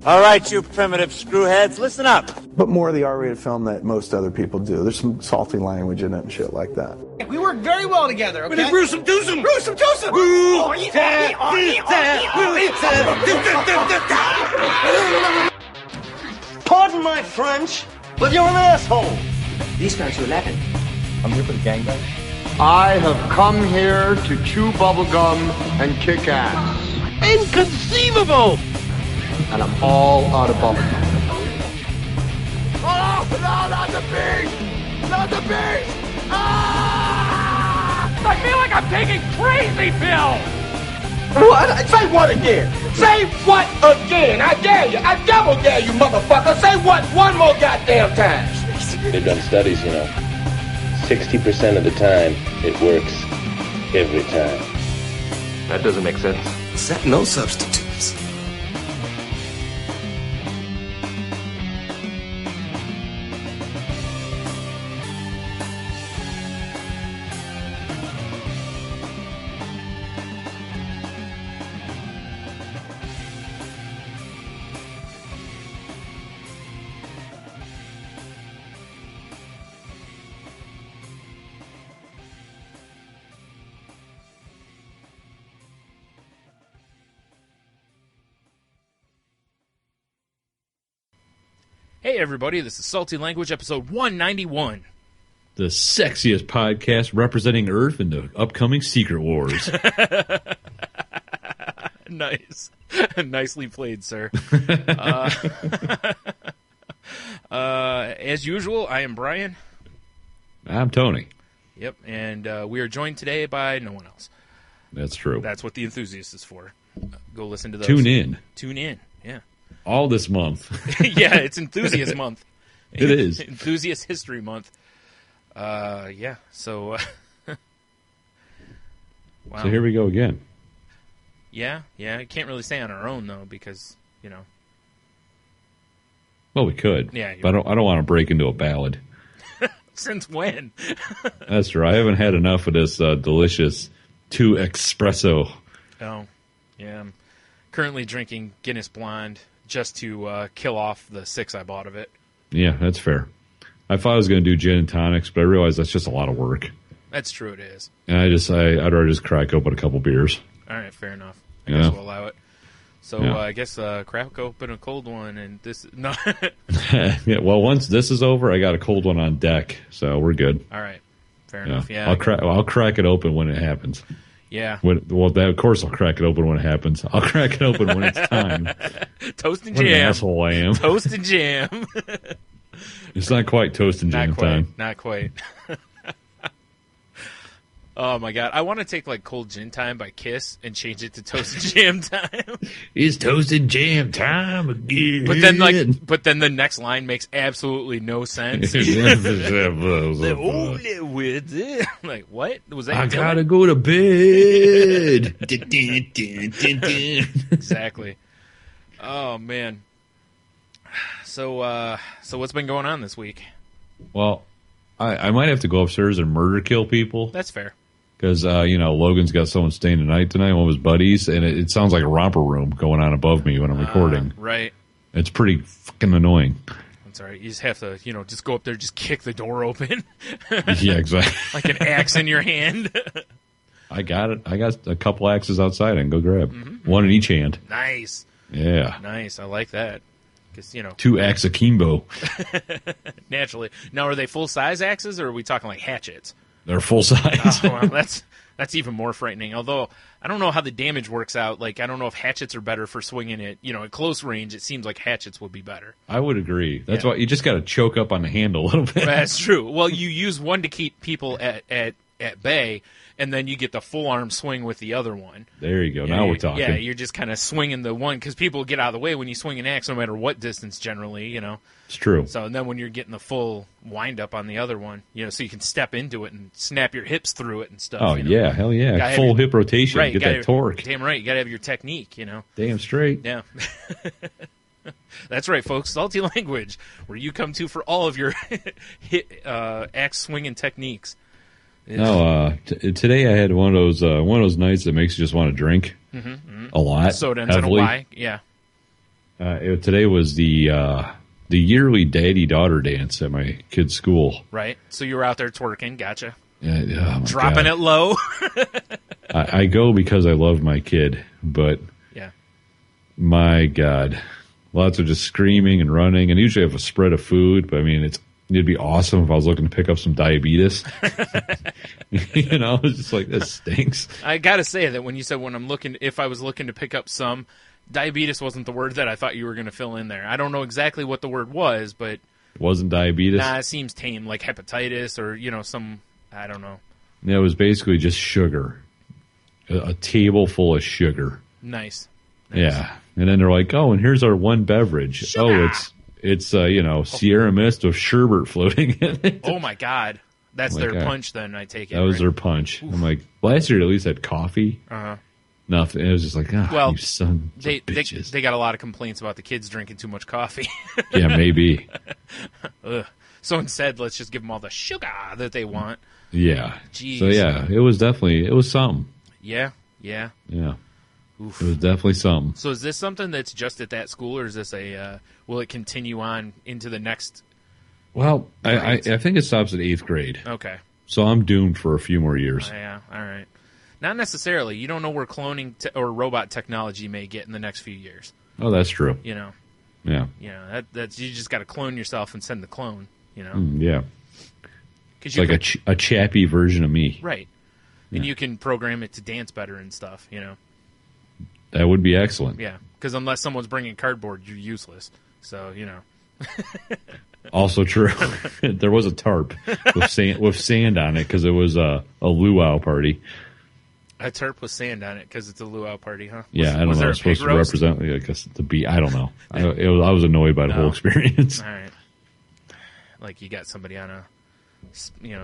All right, you primitive screwheads, listen up. But more of the R-rated film that most other people do. There's some salty language in it and shit like that. We work very well together, okay? Gruesome twosome! Gruesome twosome! Pardon my French, but you're an asshole. These guys are laughing. I'm here for the gangbang. I have come here to chew bubblegum and kick ass. Inconceivable! And I'm all out of bubblegum. Oh, no, not the beast! Not the beast! Ah! I feel like I'm taking crazy pills! What? Say what again? Say what again? I dare you. I double dare you, motherfucker. Say what one more goddamn time. They've done studies, 60% of the time, it works every time. That doesn't make sense. Set no substitutes. Hey everybody, this is Salty Language, episode 191. The sexiest podcast representing Earth in the upcoming Secret Wars. Nice. Nicely played, sir. As usual, I am Brian. I'm Tony. Yep, and we are joined today by no one else. That's true. That's what the enthusiast is for. Go listen to those. Tune in, yeah. all this month. Yeah, it's Enthusiast Month. It is. Enthusiast History Month. Yeah, so... Wow. So here we go again. Yeah, I can't really stay on our own, though, because, Well, we could. Yeah, but I don't want to break into a ballad. Since when? That's true. I haven't had enough of this delicious 2 espresso. Oh, yeah. I'm currently drinking Guinness Blonde just to kill off the 6 I bought of it. Yeah, that's fair. I thought I was going to do gin and tonics, but I realized that's just a lot of work. That's true, it is. And I'd rather just crack open a couple beers. All right, fair enough. I guess we'll allow it. So Yeah. I guess crack open a cold one, and this... No. Yeah, well, once this is over, I got a cold one on deck, so we're good. All right, fair enough. Yeah, I'll crack it open when it happens. Yeah. Of course I'll crack it open when it happens. I'll crack it open when it's time. Toast and What jam. an asshole I am. Toast and jam. It's not quite toast and jam time. Not quite. Oh my god, I want to take Cold Gin Time by Kiss and change it to Toast and Jam Time. It's toast and jam time again. But then the next line makes absolutely no sense. Only with it. Like, what was that? I gotta go to bed. Exactly. Oh man. So what's been going on this week? Well, I might have to go upstairs and murder kill people. That's fair. Because, Logan's got someone staying tonight, one of his buddies, and it sounds like a romper room going on above me when I'm recording. Right. It's pretty fucking annoying. That's all right. You just have to, just go up there, just kick the door open. Yeah, exactly. Like an axe in your hand. I got it. I got a couple axes outside I can go grab. Mm-hmm. One in each hand. Nice. Yeah. Nice. I like that. Because, 2 axe akimbo. Naturally. Now, are they full-size axes, or are we talking like hatchets? They're full size. Oh, well, that's even more frightening. Although I don't know how the damage works out. I don't know if hatchets are better for swinging it. At close range, it seems like hatchets would be better. I would agree. That's why you just got to choke up on the handle a little bit. That's true. Well, you use one to keep people at bay, and then you get the full arm swing with the other one. There you go. Now we're talking. Yeah, you're just kind of swinging the one, because people get out of the way when you swing an axe, no matter what distance. Generally, It's true. So, and then when you're getting the full wind up on the other one, so you can step into it and snap your hips through it and stuff. Oh, yeah. Hell yeah. Full hip rotation. Right, get that torque. Damn right. You got to have your technique, Damn straight. Yeah. That's right, folks. Salty Language, where you come to for all of your axe swinging techniques. No, today I had one of those nights that makes you just want to drink a lot. Soda ends in a Y, yeah. Today was the yearly daddy-daughter dance at my kid's school. Right. So you were out there twerking. Gotcha. Yeah, dropping it low. I go because I love my kid, but yeah, my God, lots of just screaming and running, and usually I have a spread of food. But I mean, it'd be awesome if I was looking to pick up some diabetes. It's just like, this stinks. I gotta say that when you said if I was looking to pick up some, diabetes wasn't the word that I thought you were going to fill in there. I don't know exactly what the word was, but it wasn't diabetes. Nah, it seems tame, like hepatitis or I don't know. Yeah, it was basically just sugar, a table full of sugar. Nice. Yeah, and then they're like, "Oh, and here's our one beverage. Sugar. Oh, it's Sierra Mist with sherbet floating in it." Oh my God, that's their punch. Then I take it. That was their punch. Oof. I'm like, last year at least had coffee. Nothing. It was just like, you son of bitches. They got a lot of complaints about the kids drinking too much coffee. Yeah, maybe. Ugh. So instead, let's just give them all the sugar that they want. Yeah. Jeez. So yeah, it was something. Yeah. Oof. It was definitely something. So is this something that's just at that school, or is this will it continue on into the next? Well, I think it stops at 8th grade. Okay. So I'm doomed for a few more years. Yeah. All right. Not necessarily. You don't know where cloning or robot technology may get in the next few years. Oh, that's true. Yeah. That's you just got to clone yourself and send the clone. Yeah. It's like a chappy version of me. Right. Yeah. And you can program it to dance better and stuff, That would be excellent. Yeah, because unless someone's bringing cardboard, you're useless. So, Also true. There was a tarp with sand on it because it was a luau party. A tarp with sand on it because it's a luau party, huh? Yeah, I don't know. It's supposed to represent, I guess, the bee. I don't know. I was annoyed by the whole experience. All right. Like you got somebody on a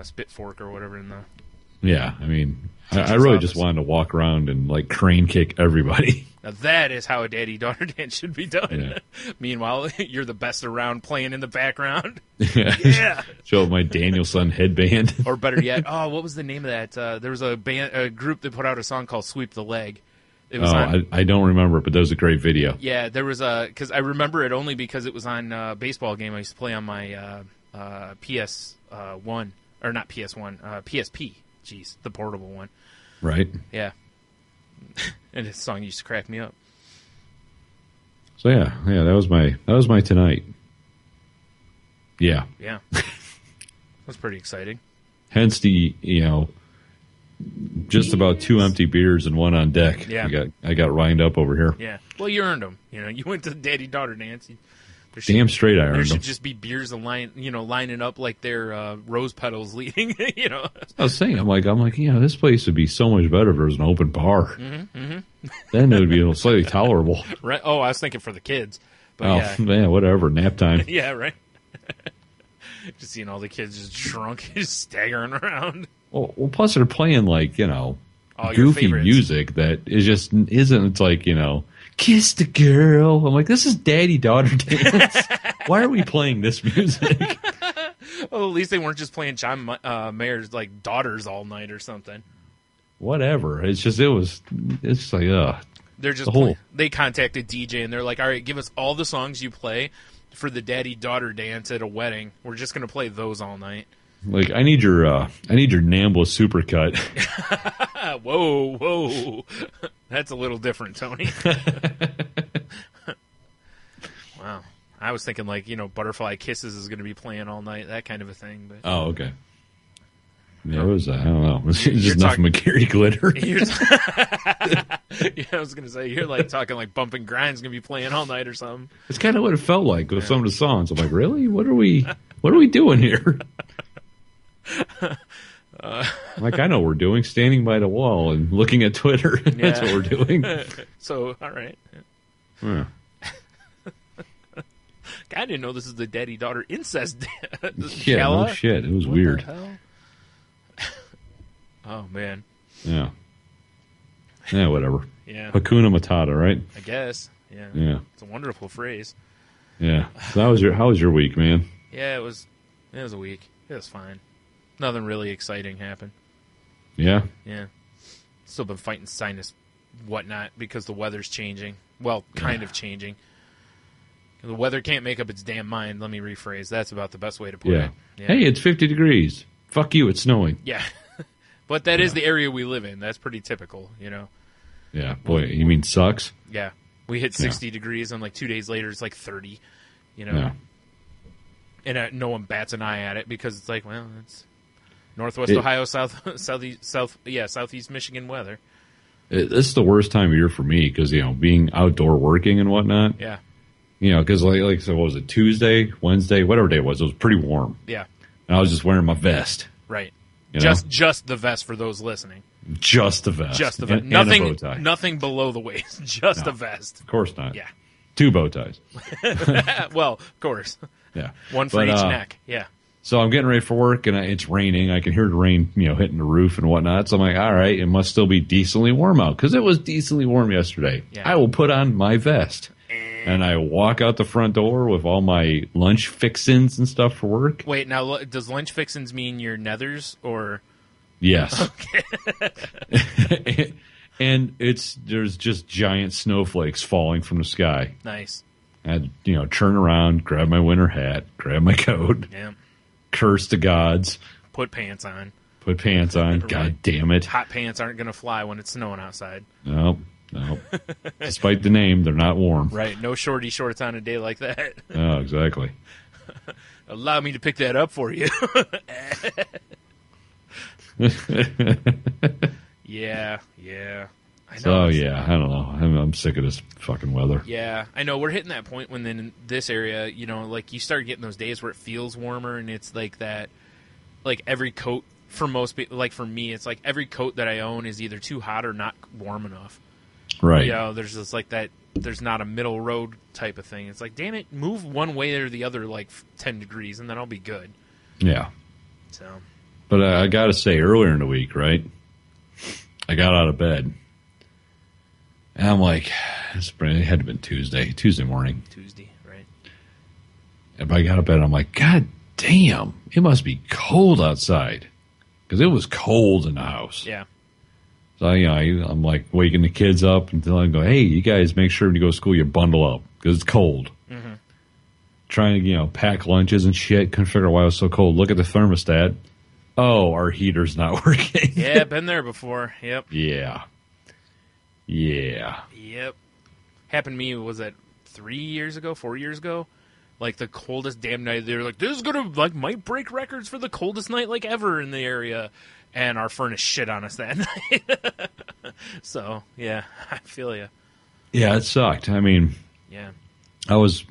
spit fork or whatever in the. Yeah, I mean, I really just wanted to walk around and like crane kick everybody. Now that is how a daddy-daughter dance should be done. Yeah. Meanwhile, you're the best around playing in the background. Yeah. Show my Danielson headband. Or better yet, what was the name of that? There was a group that put out a song called "Sweep the Leg." It was I don't remember, but that was a great video. Yeah, there was because I remember it only because it was on a baseball game I used to play on my PS1 or not PS1, PSP. Jeez, the portable one. Right. Yeah. And this song used to crack me up. So yeah, that was my tonight. Yeah. Yeah. That's pretty exciting. Hence the just about 2 empty beers and 1 on deck. Yeah. I got lined up over here. Yeah. Well, you earned them. You went to the daddy-daughter dance. Damn straight I earned them. There should just be beers lining up like they're rose petals leading. I was saying, I'm like, this place would be so much better if there was an open bar. Mm-hmm. Then it would be slightly tolerable. Right. Oh, I was thinking for the kids. But whatever. Nap time. Yeah, right. Just seeing all the kids just drunk, just staggering around. Well, plus they're playing goofy music that isn't. It's like kiss the girl. I'm like, this is daddy-daughter dance. Why are we playing this music? Well, at least they weren't just playing John Mayer's Daughters all night or something. Whatever. It's just like They're just they contacted DJ and they're like, all right, give us all the songs you play for the daddy-daughter dance at a wedding. We're just gonna play those all night. Like, I need your NAMBLA supercut. Whoa. That's a little different, Tony. Wow. I was thinking Butterfly Kisses is going to be playing all night, that kind of a thing. But oh, okay. Yeah, it was, I don't know. It was just nothing but Gary Glitter. Yeah, I was going to say, you're talking Bump and Grind's going to be playing all night or something. It's kind of what it felt like with some of the songs. I'm like, really? What are we doing here? I know what we're doing, standing by the wall and looking at Twitter. That's what we're doing. So, all right. Yeah. I didn't know this is the daddy-daughter incest. Yeah, no shit. It was weird. Oh, man. Yeah. Yeah, whatever. Yeah. Hakuna Matata, right? I guess. Yeah. Yeah. It's a wonderful phrase. Yeah. So how was your week, man? Yeah, it was a week. It was fine. Nothing really exciting happened. Yeah? Yeah. Still been fighting sinus whatnot because the weather's changing. Well, kind of changing. The weather can't make up its damn mind. Let me rephrase. That's about the best way to put it. Yeah. Hey, it's 50 degrees. Fuck you, it's snowing. Yeah. But that is the area we live in. That's pretty typical, Yeah, boy, you mean sucks? Yeah. We hit 60 degrees, and 2 days later it's 30, Yeah. And no one bats an eye at it because it's it's Northwest Ohio, Southeast Michigan weather. This is the worst time of year for me because, being outdoor working and whatnot. Yeah. Because so what was it, Tuesday, Wednesday, whatever day it was pretty warm. Yeah. And I was just wearing my vest. Right. Just the vest for those listening. Just the vest. Just the vest. And a bow tie. Nothing below the waist. Just the vest. Of course not. Yeah. 2 bow ties. Well, of course. Yeah. One for each neck. Yeah. So I'm getting ready for work, and it's raining. I can hear the rain, hitting the roof and whatnot. So I'm like, all right, it must still be decently warm out because it was decently warm yesterday. Yeah. I will put on my vest. And I walk out the front door with all my lunch fixins and stuff for work. Wait, now, does lunch fixins mean your nethers or? Yes. Okay. And there's just giant snowflakes falling from the sky. Nice. I had to, turn around, grab my winter hat, grab my coat, curse the gods. Put pants on. Right. God damn it. Hot pants aren't going to fly when it's snowing outside. No. Despite the name, they're not warm. Right. No shorty shorts on a day like that. Oh, exactly. Allow me to pick that up for you. Yeah. I know. So, I don't know. I'm sick of this fucking weather. Yeah, I know. We're hitting that point when then in this area, you start getting those days where it feels warmer, and it's that, every coat for most people, for me, it's every coat that I own is either too hot or not warm enough. Right. There's just that, there's not a middle road type of thing. It's damn it, move one way or the other 10 degrees, and then I'll be good. Yeah. So. But I got to say, earlier in the week, right, I got out of bed, and I'm like, it had to have been Tuesday morning. Tuesday, right. And I got out of bed, I'm like, God damn, it must be cold outside. Because it was cold in the house. Yeah. So, I'm waking the kids up until I go, hey, you guys make sure when you go to school you bundle up because it's cold. Mm-hmm. Trying to, pack lunches and shit. Couldn't figure out why it was so cold. Look at the thermostat. Oh, our heater's not working. Yeah, been there before. Yep. Yeah. Yep. Happened to me, was that 4 years ago? The coldest damn night. They were like, this is going to, might break records for the coldest night, ever in the area. And our furnace shit on us that night. So, yeah, I feel you. Yeah, it sucked. I mean, yeah, I was,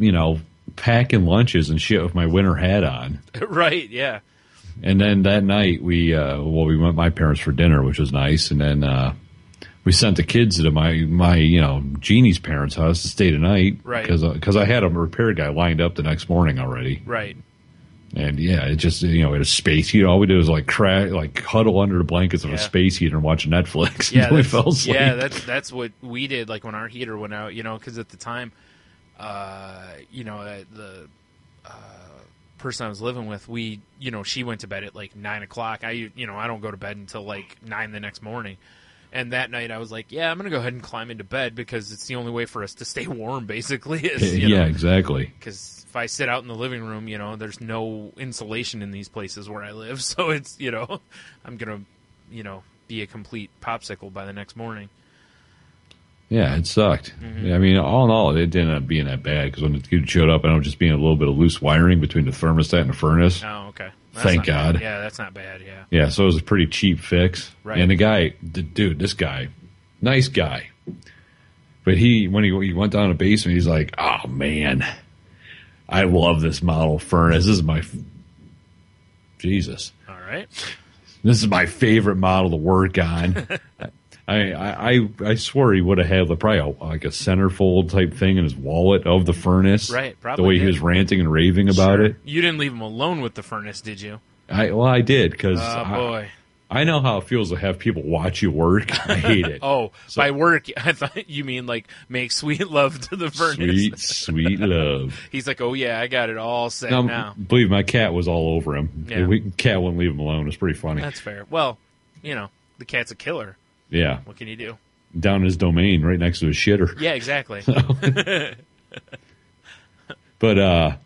packing lunches and shit with my winter hat on. Right, yeah. And then that night we went with my parents for dinner, which was nice. And then we sent the kids to my Jeannie's parents' house to stay the night. Right. Because I had a repair guy lined up the next morning already. Right. And yeah, it just, it was a space heater. All we did was huddle under the blankets of a space heater and watch Netflix until we fell asleep. Yeah, that's what we did. When our heater went out, because at the time, the person I was living with, she went to bed at 9 o'clock. I don't go to bed until 9 the next morning. And that night I was like, yeah, I'm going to go ahead and climb into bed because it's the only way for us to stay warm, basically. Yeah, exactly. Because if I sit out in the living room, there's no insulation in these places where I live. So it's, I'm going to, be a complete popsicle by the next morning. Yeah, it sucked. Mm-hmm. I mean, all in all, it didn't end up being that bad because when the dude showed up, I ended up just being a little bit of loose wiring between the thermostat and the furnace. Oh, okay. Thank God. Bad. Yeah, that's not bad, yeah. Yeah, so it was a pretty cheap fix. Right. And this guy, nice guy. But when he went down to the basement, he's like, oh, man, I love this model furnace. This is my... Jesus. All right. This is my favorite model to work on. I swear he would have had probably a centerfold type thing in his wallet of the furnace. Right, probably. The way he was ranting and raving about it. You didn't leave him alone with the furnace, did you? I did because boy. I know how it feels to have people watch you work. I hate it. By work, I thought you mean make sweet love to the furnace. Sweet love. He's like, oh yeah, I got it all set now. Believe my cat was all over him. Yeah. The cat wouldn't leave him alone. It's pretty funny. That's fair. Well, the cat's a killer. Yeah. What can you do? Down his domain, right next to his shitter. Yeah, exactly. But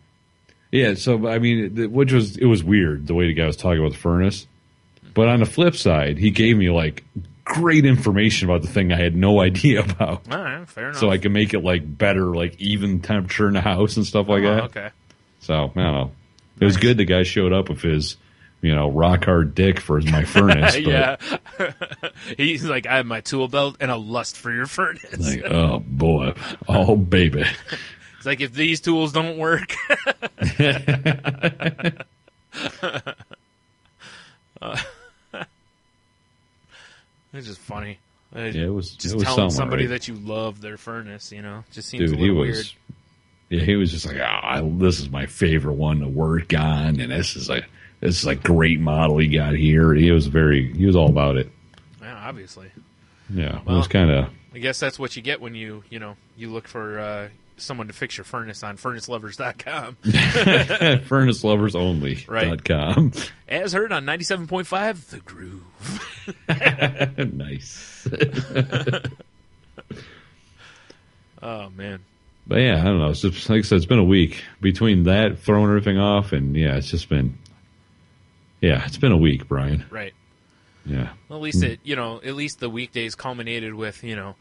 yeah. So I mean, it was weird the way the guy was talking about the furnace. But on the flip side, he gave me like great information about the thing I had no idea about. All right, fair enough. So I can make it like better, like even temperature in the house and stuff like that. Okay. So I don't know. It was good the guy showed up with his, rock hard dick for my furnace. But yeah. He's like, I have my tool belt and a lust for your furnace. like, oh boy. Oh baby. It's like, if these tools don't work. It's just funny. Yeah, it was just it was telling somebody right? that you love their furnace, just seems Dude, a little weird. Yeah, he was just like, this is my favorite one to work on, and this is like great model he got here. He was all about it. Yeah, obviously. Yeah, Well, it was kind of. I guess that's what you get when you look for someone to fix your furnace on furnacelovers.com. FurnaceLoversOnly.com. As heard on 97.5, The Groove. Nice. Oh, man. But yeah, I don't know. It's just, like I said, it's been a week between that, throwing everything off, and it's been a week, Brian. Right. Yeah. Well, at least at least the weekdays culminated with, you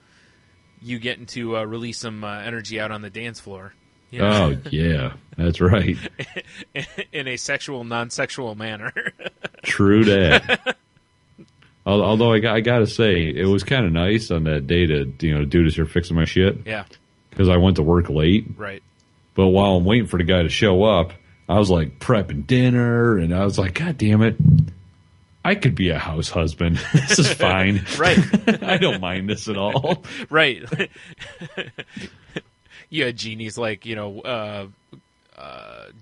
getting to release some energy out on the dance floor. Oh, yeah. That's right. In a sexual, non-sexual manner. True that. Although I got to say, it was kind of nice on that day to, do this here fixing my shit. Yeah. Because I went to work late. Right. But while I'm waiting for the guy to show up, I was like prepping dinner, and I was like, God damn it. I could be a house husband. This is fine. Right. I don't mind this at all. Right. Yeah, Jeannie's like, gin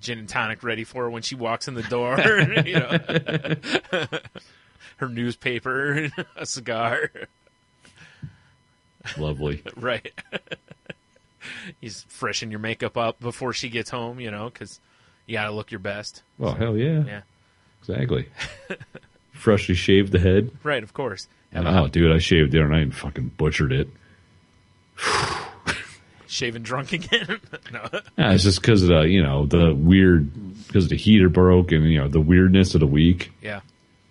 and tonic ready for her when she walks in the door. Her newspaper, a cigar. Lovely. Right. He's freshening your makeup up before she gets home, because you got to look your best. Well, hell yeah. Yeah. Exactly. Freshly shaved the head. Right, of course. Oh, dude, I shaved the other night and fucking butchered it. Shaving drunk again? No. Yeah, it's just because of because the heater broke and, the weirdness of the week. Yeah.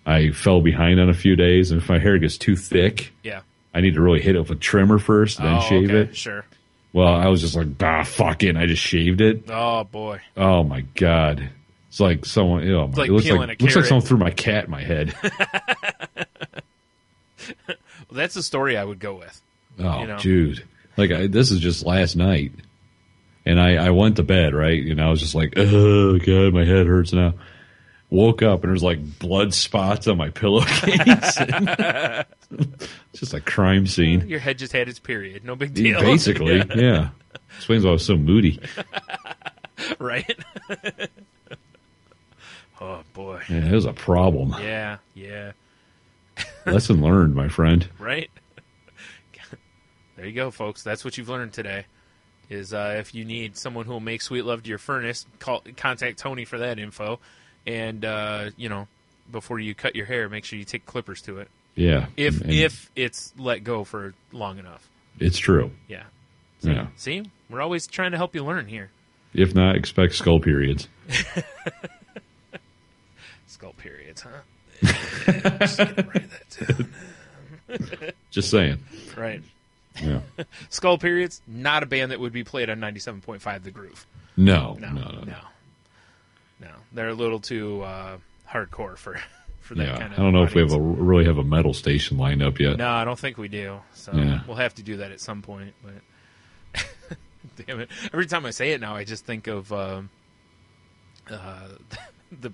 I fell behind on a few days, and if my hair gets too thick, yeah, I need to really hit it with a trimmer first, then shave it. Sure. Well, I was just like, fuck it, and I just shaved it. Oh, boy. Oh, my God. It's like someone, it's like it looks peeling like, a looks like carrot. someone threw my cat in my head. Well, that's the story I would go with. Oh, dude. Like, this is just last night. And I went to bed, right? And I was just like, oh, God, my head hurts now. Woke up, and there's like blood spots on my pillowcase. It's just a crime scene. Your head just had its period. No big deal. Basically, yeah. Explains why I was so moody. Right? Oh, boy. Yeah, it was a problem. Yeah. Lesson learned, my friend. Right? There you go, folks. That's what you've learned today. Is if you need someone who will make sweet love to your furnace, contact Tony for that info. And, before you cut your hair, make sure you take clippers to it. Yeah. If it's let go for long enough. It's true. Yeah. See? We're always trying to help you learn here. If not, expect skull periods. Skull periods, huh? Yeah, just gonna write that down. Just saying. Right. Yeah. Skull periods, not a band that would be played on 97.5 The Groove. No. They're a little too hardcore for that kind of I don't know audience. if we really have a metal station lined up yet. No, I don't think we do. So we'll have to do that at some point. But damn it! Every time I say it now, I just think of the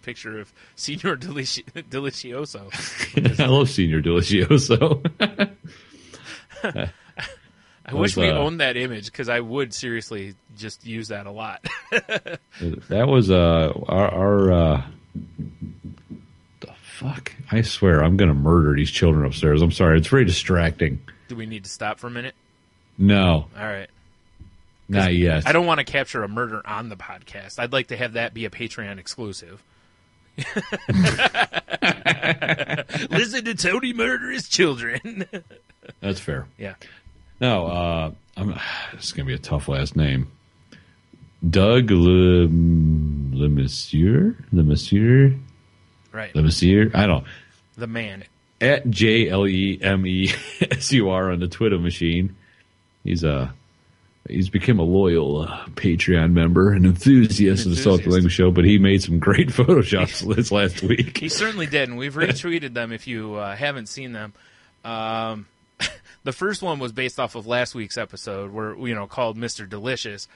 picture of Signor Delicioso. I love Signor Delicioso. I wish we owned that image because I would seriously just use that a lot. That was our the fuck? I swear I'm going to murder these children upstairs. I'm sorry. It's very distracting. Do we need to stop for a minute? No. All right. Not yet. I don't want to capture a murder on the podcast. I'd like to have that be a Patreon exclusive. Listen to Tony murder his children. That's fair. Yeah. No, this is going to be a tough last name. Doug Lemessieur? Right. Lemessieur? I don't know. The man. At JLEMESUR on the Twitter machine. He's become a loyal Patreon member, an enthusiast of the Salt Language Show, but he made some great Photoshops this last week. He certainly did, and we've retweeted them if you haven't seen them. The first one was based off of last week's episode, where called Mr. Delicious,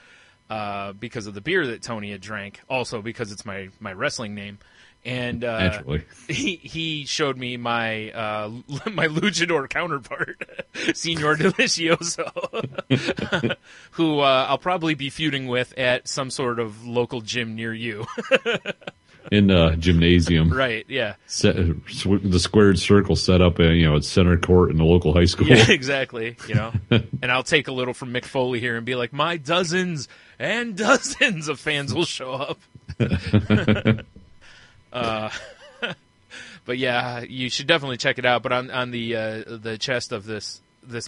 because of the beer that Tony had drank, also because it's my wrestling name. And he showed me my my luchador counterpart, Senor Delicioso, who I'll probably be feuding with at some sort of local gym near you. In the gymnasium. Right, yeah. The squared circle set up at center court in the local high school. Yeah, exactly. And I'll take a little from Mick Foley here and be like, my dozens and dozens of fans will show up. But yeah, you should definitely check it out. But on the chest of this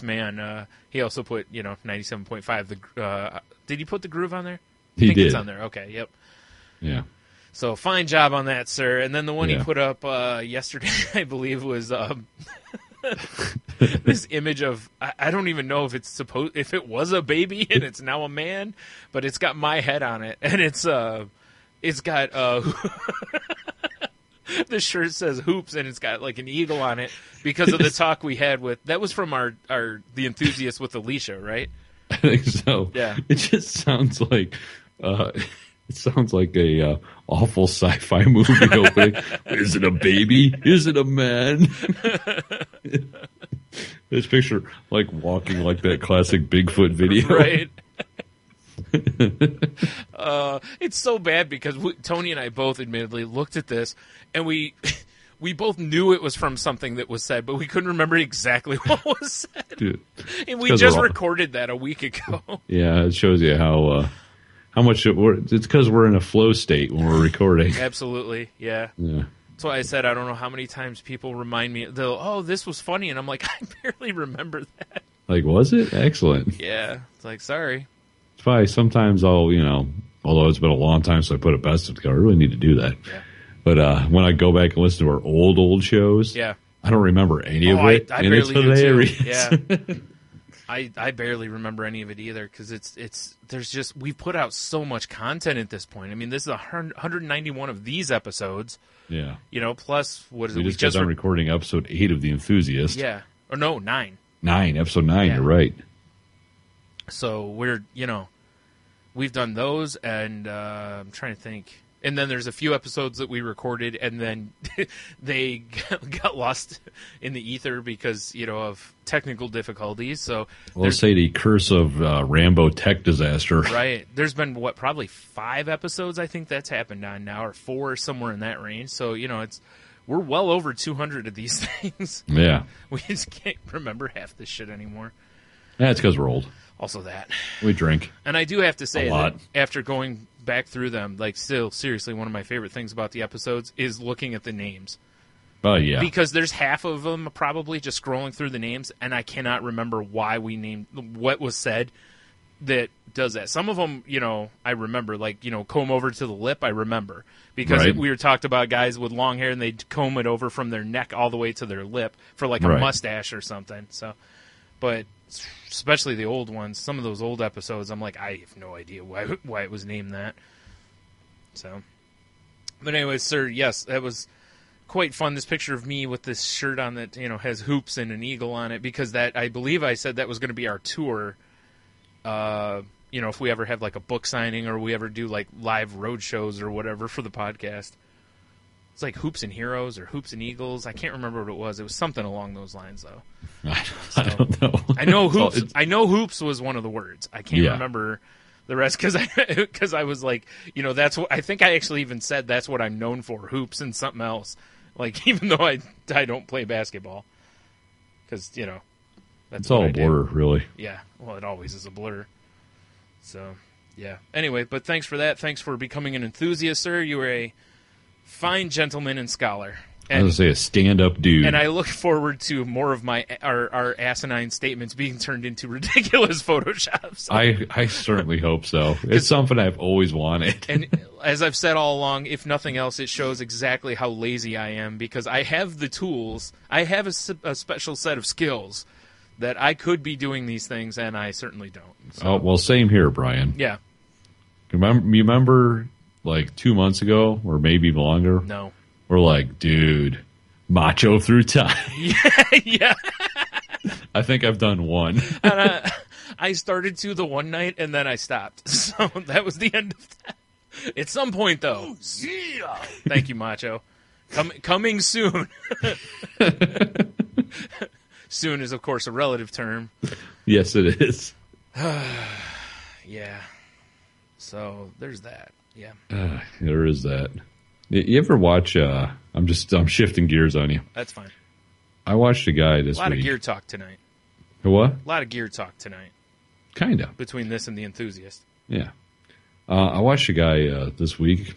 man, he also put 97.5. Did he put the groove on there? I think did. It's on there. Okay, yep. Yeah. So fine job on that, sir. And then the one he put up yesterday, I believe, was this image of I don't even know if if it was a baby and it's now a man, but it's got my head on it, and it's got the shirt says hoops, and it's got like an eagle on it because of the talk we had that was from our the enthusiast with Alicia, right? I think so. Yeah. It just sounds like a awful sci-fi movie opening. Is it a baby? Is it a man? This picture, like walking like that classic Bigfoot video, right? It's so bad because Tony and I both admittedly looked at this and we both knew it was from something that was said, but we couldn't remember exactly what was said. Dude, and we just recorded that a week ago. Yeah, it shows you how much it's because we're in a flow state when we're recording. Absolutely, yeah. That's why I said I don't know how many times people remind me, this was funny, and I'm like, I barely remember that. Like, was it? Excellent. Yeah, it's like, sorry. It's fine. Sometimes I'll, although it's been a long time since I put a best of together, I really need to do that. Yeah. But when I go back and listen to our old shows, yeah, I don't remember any of it, I and barely it's hilarious. Do too. Yeah. I barely remember any of it either because we've put out so much content at this point. I mean, this is 191 of these episodes. Yeah. Plus, what is it? We just got done recording episode 8 of The Enthusiast. Yeah. Or no, 9. 9, episode 9, yeah. You're right. So we're, we've done those, and I'm trying to think. And then there's a few episodes that we recorded, and then they got lost in the ether because, of technical difficulties. So let's say the curse of Rambo tech disaster. Right. There's been, probably 5 episodes I think that's happened on now, or 4, somewhere in that range. So, we're well over 200 of these things. Yeah. We just can't remember half this shit anymore. Yeah, it's because we're old. Also that. We drink. And I do have to say that after going back through them, still, seriously, one of my favorite things about the episodes is looking at the names. Oh, yeah. Because there's half of them probably just scrolling through the names, and I cannot remember why we named what was said that does that. Some of them, I remember, comb over to the lip, I remember. Because we were talked about guys with long hair, and they'd comb it over from their neck all the way to their lip for, a mustache or something. So, but especially the old ones, some of those old episodes, I'm like, I have no idea why it was named that. So, but anyways, sir, yes, that was quite fun. This picture of me with this shirt on that has hoops and an eagle on it, because that, I believe I said that was going to be our tour. If we ever have a book signing or we ever do live road shows or whatever for the podcast. It's like Hoops and Heroes or Hoops and Eagles. I can't remember what it was. It was something along those lines, though. I don't know. I know Hoops. I know Hoops was one of the words. I can't remember the rest because I was like, that's what I think. I actually even said that's what I'm known for, hoops and something else. Even though I don't play basketball, because that's all a blur, really. Yeah, well, it always is a blur. So yeah. Anyway, but thanks for that. Thanks for becoming an enthusiast, sir. You were a fine gentleman and scholar. I was going to say a stand-up dude. And I look forward to more of our asinine statements being turned into ridiculous Photoshops. I certainly hope so. It's something I've always wanted. And as I've said all along, if nothing else, it shows exactly how lazy I am, because I have the tools. I have a special set of skills that I could be doing these things, and I certainly don't. So. Oh, well, same here, Brian. Yeah. You remember like 2 months ago, or maybe longer? No. We're like, dude, macho through time. Yeah. I think I've done one. And, I started to the one night, and then I stopped. So that was the end of that. At some point, though. Yeah. Thank you, Macho. Coming soon. Soon is, of course, a relative term. Yes, it is. Yeah. So there's that. Yeah. There is that. You ever watch? I'm shifting gears on you. That's fine. I watched a guy this week. A lot of gear talk tonight. What? A lot of gear talk tonight. Kinda. Between this and The Enthusiast. Yeah. I watched a guy this week,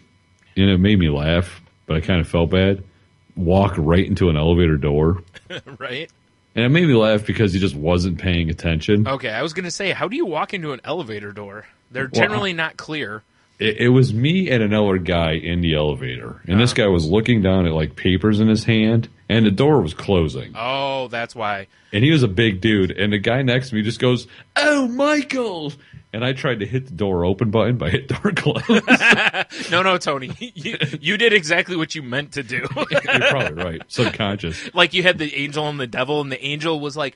and it made me laugh, but I kind of felt bad. Walk right into an elevator door. Right. And it made me laugh because he just wasn't paying attention. Okay, I was going to say, how do you walk into an elevator door? They're generally not clear. It was me and another guy in the elevator. And this guy was looking down at, like, papers in his hand, and the door was closing. Oh, that's why. And he was a big dude, and the guy next to me just goes, "Oh, Michael!" And I tried to hit the door open button, but I hit door close. No, Tony. You did exactly what you meant to do. You're probably right. Subconscious. Like you had the angel and the devil, and the angel was like,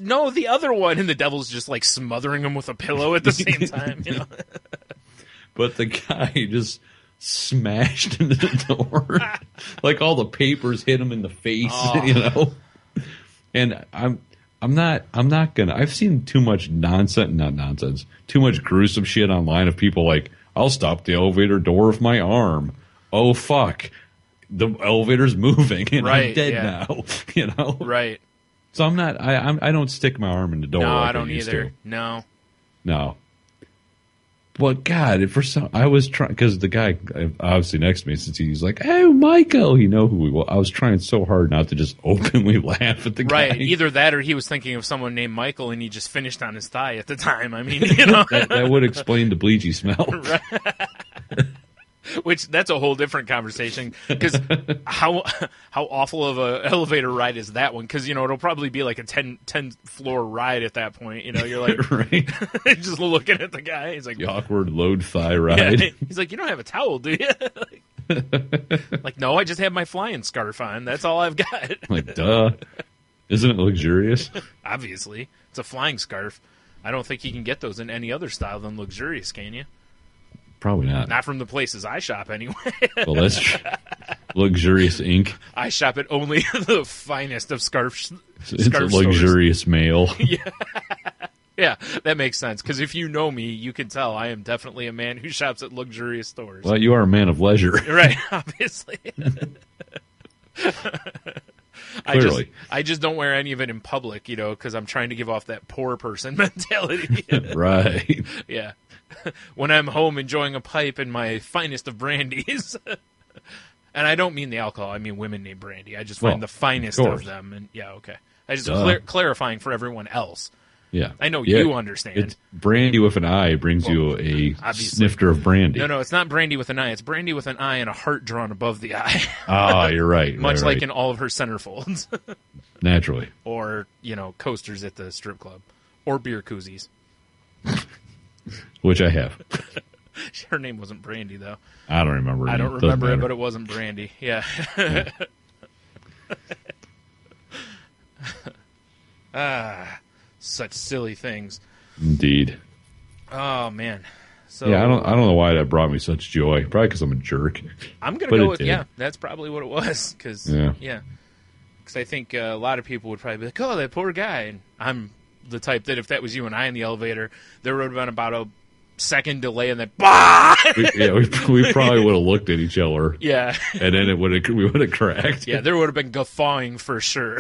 no, the other one. And the devil's just like smothering him with a pillow at the same time. You know? But the guy just smashed into the door. Like all the papers hit him in the face, you know? And I'm not gonna. I've seen too much too much gruesome shit online of people like, I'll stop the elevator door with my arm. Oh fuck, the elevator's moving and I'm dead now. You know, right? So I'm not. I don't stick my arm in the door. No, like I don't used either. To. No. Well, God, I was trying, because the guy obviously next to me, since he's like, "Oh, Michael," you know who we were. I was trying so hard not to just openly laugh at the guy. Right, either that or he was thinking of someone named Michael and he just finished on his thigh at the time. I mean, you know. that would explain the bleachy smell. Right. Which, that's a whole different conversation, because how awful of a elevator ride is that one? Because, you know, it'll probably be like a 10 floor ride at that point. You know, you're like, right. Just looking at the guy. He's like, the awkward load thigh ride. Yeah. He's like, you don't have a towel, do you? Like, no, I just have my flying scarf on. That's all I've got. Like, duh. Isn't it luxurious? Obviously. It's a flying scarf. I don't think you can get those in any other style than luxurious, can you? Probably not. Not from the places I shop, anyway. Well, that's luxurious ink. I shop at only the finest of scarf It's a luxurious male. Yeah, that makes sense. Because if you know me, you can tell I am definitely a man who shops at luxurious stores. Well, you are a man of leisure. Right, obviously. Clearly. I just don't wear any of it in public, you know, because I'm trying to give off that poor person mentality. Right. Yeah. When I'm home enjoying a pipe and my finest of brandies. And I don't mean the alcohol, I mean women named Brandy. I just find the finest of them. And yeah, okay. I just clarifying for everyone else. Yeah. I know you understand. It's brandy with an I brings you a snifter of brandy. No, it's not brandy with an I. It's brandy with an I and a heart drawn above the I. Ah, you're right. Much like in all of her centerfolds. Naturally. Or, you know, coasters at the strip club. Or beer koozies. Which I have. Her name wasn't Brandy, though. I don't remember. I don't remember it, but it wasn't Brandy. Yeah. Such silly things. Indeed. Oh man. So yeah, I don't know why that brought me such joy. Probably because I'm a jerk. I'm gonna go with that's probably what it was. Because because I think a lot of people would probably be like, "Oh, that poor guy," and I'm the type that if that was you and I in the elevator, there would have been about a second delay, and then we probably would have looked at each other. Yeah, and then we would have cracked. Yeah, there would have been guffawing for sure.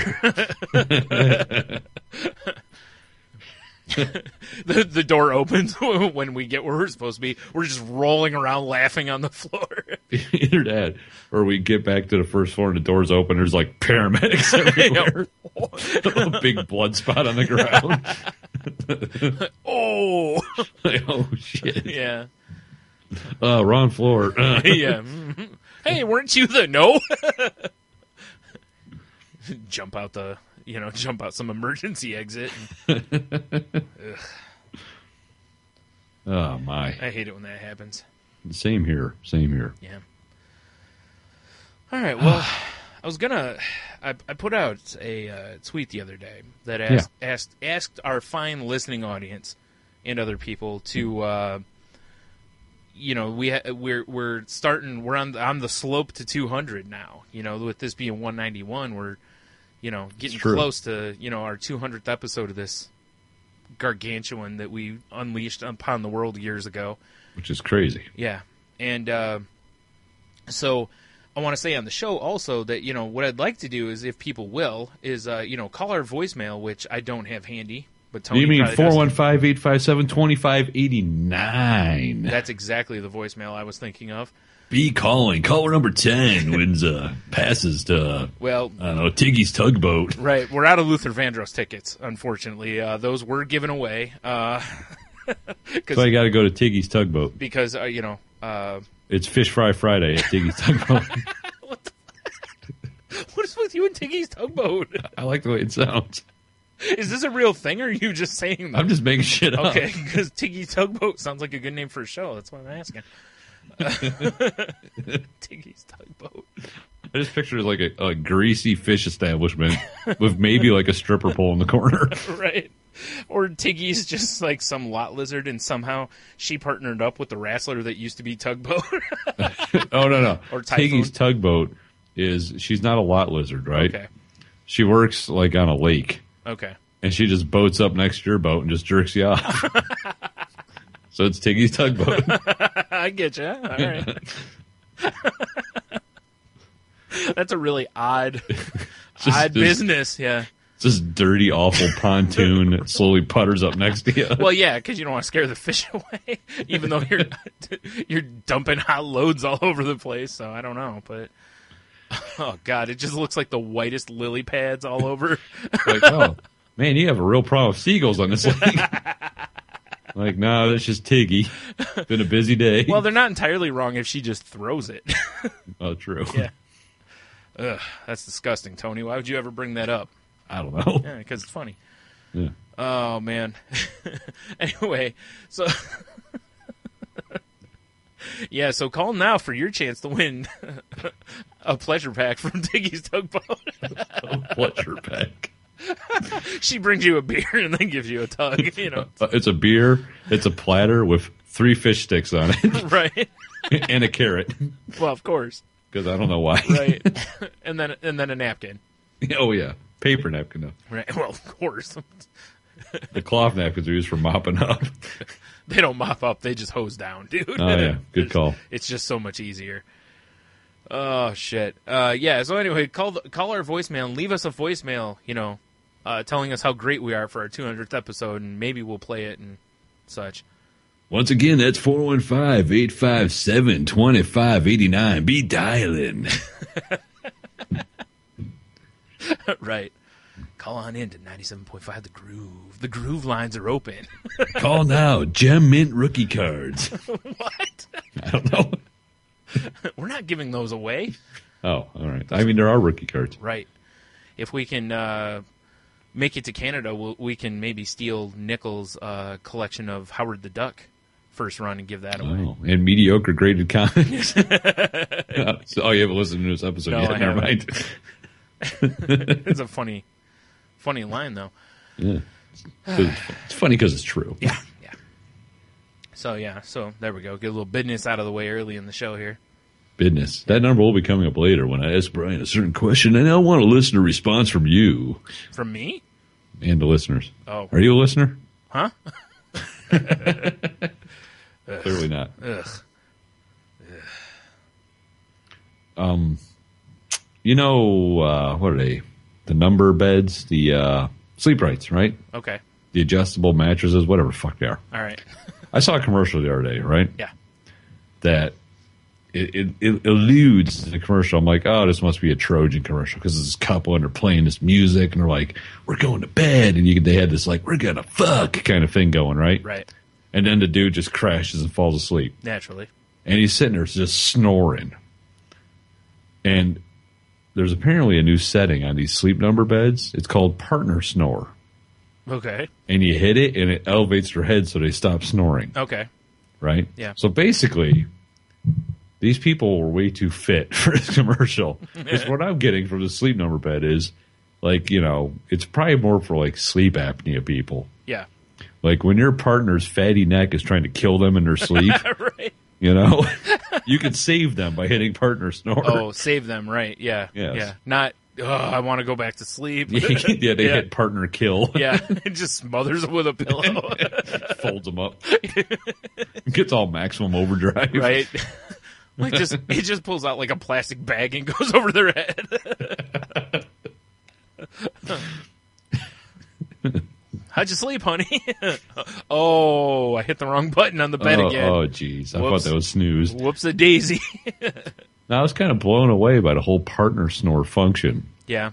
The door opens when we get where we're supposed to be. We're just rolling around laughing on the floor. Either that, or we get back to the first floor and the doors open. There's like paramedics everywhere. A big blood spot on the ground. Oh, oh shit! Yeah. Wrong floor. Yeah. Hey, weren't you the no? Jump out some emergency exit. Oh my! I hate it when that happens. Same here. Yeah. All right. Well, I put out a tweet the other day that asked our fine listening audience and other people to, we're on the slope to 200 now. With this being 191, we're getting close to our 200th episode of this gargantuan that we unleashed upon the world years ago. Which is crazy. Yeah. And so I want to say on the show also that, what I'd like to do is, if people will, is, call our voicemail, which I don't have handy. But Tony, you mean 415-857-2589? That's exactly the voicemail I was thinking of. Be calling. Caller number 10 wins passes to, I don't know, Tiggy's Tugboat. Right. We're out of Luther Vandross tickets, unfortunately. Those were given away. So I got to go to Tiggy's Tugboat. Because, it's Fish Fry Friday at Tiggy's Tugboat. What is with you and Tiggy's Tugboat? I like the way it sounds. Is this a real thing, or are you just saying that? I'm just making shit up. Okay, because Tiggy's Tugboat sounds like a good name for a show. That's why I'm asking. Tiggy's Tugboat. I just picture like a greasy fish establishment with maybe like a stripper pole in the corner. Right. Or Tiggy's just like some lot lizard, and somehow she partnered up with the wrestler that used to be Tugboat. Oh, no. Or Typhoon. Tiggy's Tugboat she's not a lot lizard, right? Okay. She works like on a lake. Okay. And she just boats up next to your boat and just jerks you off. So it's Tiggy's Tugboat. I get you. All right. That's a really odd business. Yeah. It's this dirty, awful pontoon that slowly putters up next to you. Well, yeah, because you don't want to scare the fish away, even though you're dumping hot loads all over the place. So I don't know, but oh god, it just looks like the whitest lily pads all over. Like, oh man, you have a real problem with seagulls on this lake. Like, no, that's just Tiggy. Been a busy day. Well, they're not entirely wrong if she just throws it. Oh, true. Yeah. Ugh, that's disgusting, Tony. Why would you ever bring that up? I don't know. Yeah, because it's funny. Yeah. Oh, man. Anyway, so... yeah, so call now for your chance to win a pleasure pack from Tiggy's Tugboat. A pleasure pack. She brings you a beer and then gives you a tug, It's a beer. It's a platter with 3 fish sticks on it. Right. And a carrot. Well, of course. Because I don't know why. Right. And then a napkin. Oh, yeah. Paper napkin, though. Right. Well, of course. The cloth napkins are used for mopping up. They don't mop up. They just hose down, dude. Oh, yeah. Good call. It's just so much easier. Oh, shit. Yeah, so anyway, call our voicemail and leave us a voicemail, telling us how great we are for our 200th episode, and maybe we'll play it and such. Once again, that's 415-857-2589. Be dialing. Right. Call on in to 97.5 The Groove. The Groove lines are open. Call now. Gem Mint rookie cards. What? I don't know. We're not giving those away. Oh, all right. I mean, there are rookie cards. Right. If we can make it to Canada, we can maybe steal Nichols' collection of Howard the Duck first run and give that away. Oh, and mediocre graded comics. So, you haven't listened to this episode No, yet. I Never haven't. mind. It's a funny line, though. Yeah. It's funny because it's true. Yeah. So there we go. Get a little business out of the way early in the show here. Business. That number will be coming up later when I ask Brian a certain question, and I want to listen to a response from you. From me? And the listeners. Oh. Are you a listener? Huh? Clearly not. Ugh. What are they? The number beds, the sleep rights, right? Okay. The adjustable mattresses, whatever the fuck they are. All right. I saw a commercial the other day, right? Yeah. That it alludes to the commercial. I'm like, oh, this must be a Trojan commercial because this couple and they're playing this music and they're like, we're going to bed, and they had this like, we're gonna fuck kind of thing going, right? Right. And then the dude just crashes and falls asleep. Naturally. And he's sitting there just snoring. And there's apparently a new setting on these Sleep Number beds. It's called partner snore. Okay. And you hit it and it elevates their head so they stop snoring. Okay. Right? Yeah. So basically, these people were way too fit for this commercial. Because what I'm getting from the Sleep Number bed is, like, it's probably more for, like, sleep apnea people. Yeah. Like, when your partner's fatty neck is trying to kill them in their sleep, right. You can save them by hitting partner snore. Oh, save them, right. Yeah. Yes. Yeah. Not, I want to go back to sleep. Yeah, they hit partner kill. Yeah. It just smothers them with a pillow. Folds them up. Gets all maximum overdrive. Right. Like it just pulls out like a plastic bag and goes over their head. How'd you sleep, honey? Oh, I hit the wrong button on the bed again. Oh, jeez. I thought that was snooze. Whoops-a-daisy. Now, I was kind of blown away by the whole partner snore function. Yeah.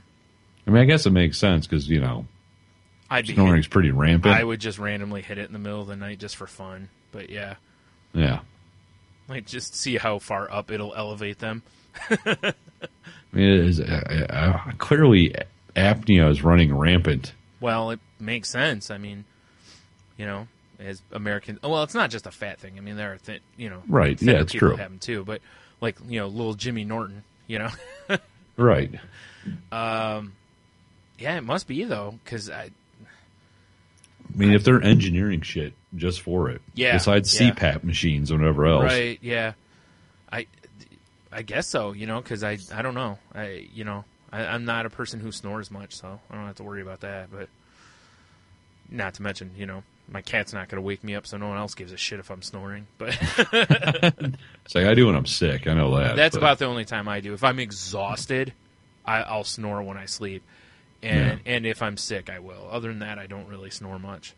I mean, I guess it makes sense because, snoring's pretty rampant. I would just randomly hit it in the middle of the night just for fun. But, yeah. Yeah. Like, just see how far up it'll elevate them. I mean, it is, clearly, apnea is running rampant. Well, it makes sense. I mean, as Americans, well, it's not just a fat thing. I mean, there are right? Yeah, it's people true. have them too, but like little Jimmy Norton, right? Yeah, it must be though, because I mean, if they're engineering shit just for it, besides CPAP machines or whatever else, right? Yeah, I guess so. Because I don't know. I'm not a person who snores much, so I don't have to worry about that. But not to mention, my cat's not going to wake me up, so no one else gives a shit if I'm snoring. But it's like I do when I'm sick. I know that. That's about the only time I do. If I'm exhausted, I'll snore when I sleep, and if I'm sick, I will. Other than that, I don't really snore much.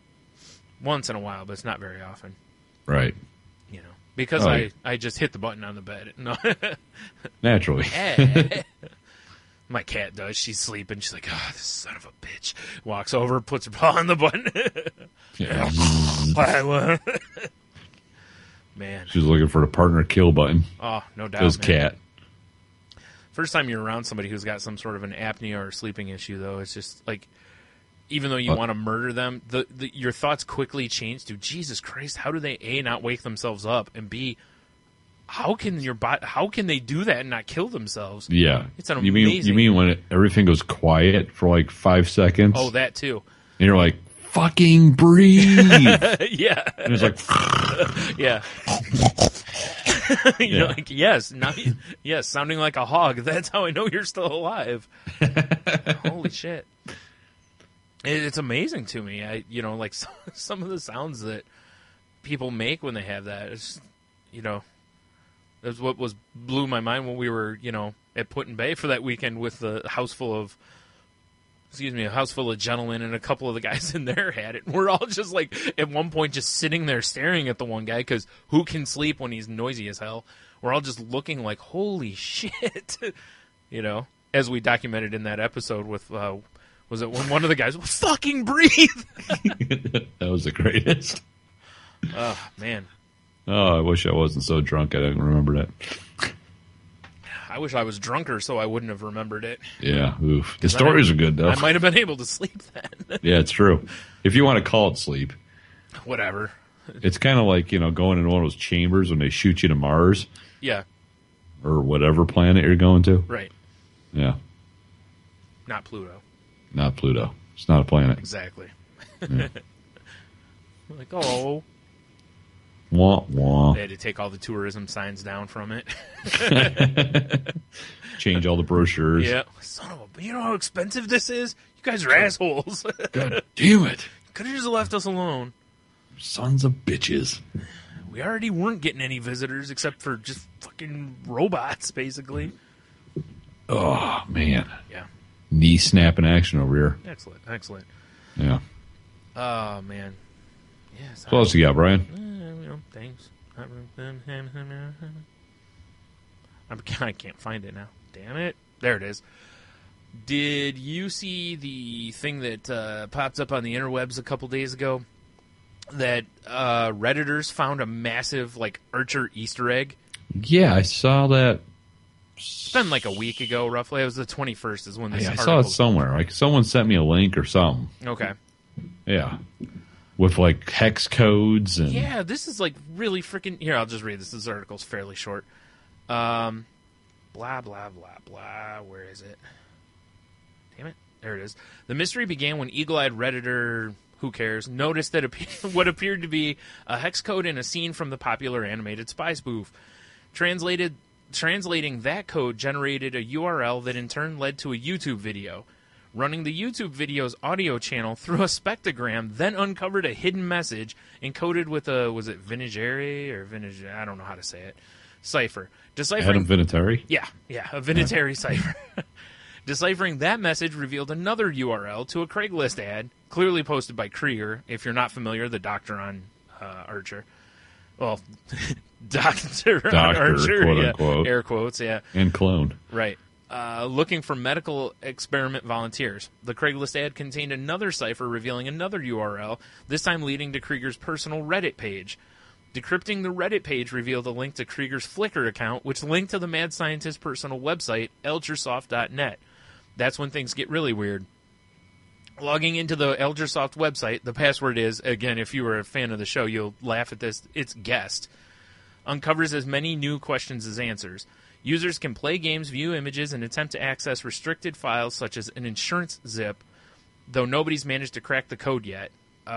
Once in a while, but it's not very often. Right. Because I just hit the button on the bed. No. Naturally. My cat does. She's sleeping. She's like, this son of a bitch. Walks over, puts her paw on the button. Yeah. Man. She's looking for the partner kill button. Oh, no doubt. This cat. First time you're around somebody who's got some sort of an apnea or sleeping issue, though, it's just like, even though you want to murder them, your thoughts quickly change to, Jesus Christ, how do they, A, not wake themselves up, and B, how can they do that and not kill themselves? Yeah. It's an amazing... You mean when everything goes quiet for like 5 seconds? Oh, that too. And you're like, fucking breathe. Yeah. And it's like... Yeah. You're like, yes, sounding like a hog. That's how I know you're still alive. Holy shit. It's amazing to me. Like some of the sounds that people make when they have that. It's, that's what blew my mind when we were, at Put in Bay for that weekend with a house full of gentlemen, and a couple of the guys in there had it. And we're all just like, at one point, just sitting there staring at the one guy, because who can sleep when he's noisy as hell? We're all just looking like, holy shit, as we documented in that episode with, was it when one of the guys, fucking breathe? That was the greatest. Oh, man. Oh, I wish I wasn't so drunk I didn't remember that. I wish I was drunker so I wouldn't have remembered it. Yeah, oof. The stories are good, though. I might have been able to sleep then. Yeah, it's true. If you want to call it sleep. Whatever. It's kind of like, going in one of those chambers when they shoot you to Mars. Yeah. Or whatever planet you're going to. Right. Yeah. Not Pluto. Not Pluto. It's not a planet. Exactly. Yeah. Like, oh. Wah, wah. They had to take all the tourism signs down from it. Change all the brochures. Yeah. Son of a... You know how expensive this is? You guys are assholes. God damn it. Could have just left us alone. Sons of bitches. We already weren't getting any visitors except for just fucking robots, basically. Oh, man. Yeah. Knee snapping action over here. Excellent. Yeah. Oh, man. Yes. What else you got, Brian? Thanks. I can't find it now. Damn it. There it is. Did you see the thing that popped up on the interwebs a couple days ago? That Redditors found a massive, like, Archer Easter egg? Yeah, I saw that. It's been like a week ago, roughly. It was the 21st is when this I article... saw it somewhere. Like, someone sent me a link or something. Okay. Yeah. With, like, hex codes and... Yeah, this is, like, really freaking... Here, I'll just read this. This article's fairly short. Blah, blah, blah, blah. Where is it? Damn it. There it is. The mystery began when eagle-eyed Redditor... Who cares? Noticed that what appeared to be a hex code in a scene from the popular animated spy spoof. Translating that code generated a URL that in turn led to a YouTube video. Running the YouTube video's audio channel through a spectrogram, then uncovered a hidden message encoded with a, was it Vinagere or Vinage? I don't know how to say it. Cipher. Adam Vinatieri? Yeah, a Vinatieri cipher. Deciphering that message revealed another URL to a Craigslist ad, clearly posted by Krieger, if you're not familiar, the doctor on Archer. Well, doctor on Archer, quote unquote. Air quotes, yeah. And clone. Right. Looking for medical experiment volunteers. The Craigslist ad contained another cipher revealing another URL, this time leading to Krieger's personal Reddit page. Decrypting the Reddit page revealed a link to Krieger's Flickr account, which linked to the mad scientist's personal website, elgersoft.net. That's when things get really weird. Logging into the Elgersoft website, the password is, again, if you were a fan of the show, you'll laugh at this, it's guest. Uncovers as many new questions as answers. Users can play games, view images, and attempt to access restricted files such as an insurance zip, though nobody's managed to crack the code yet.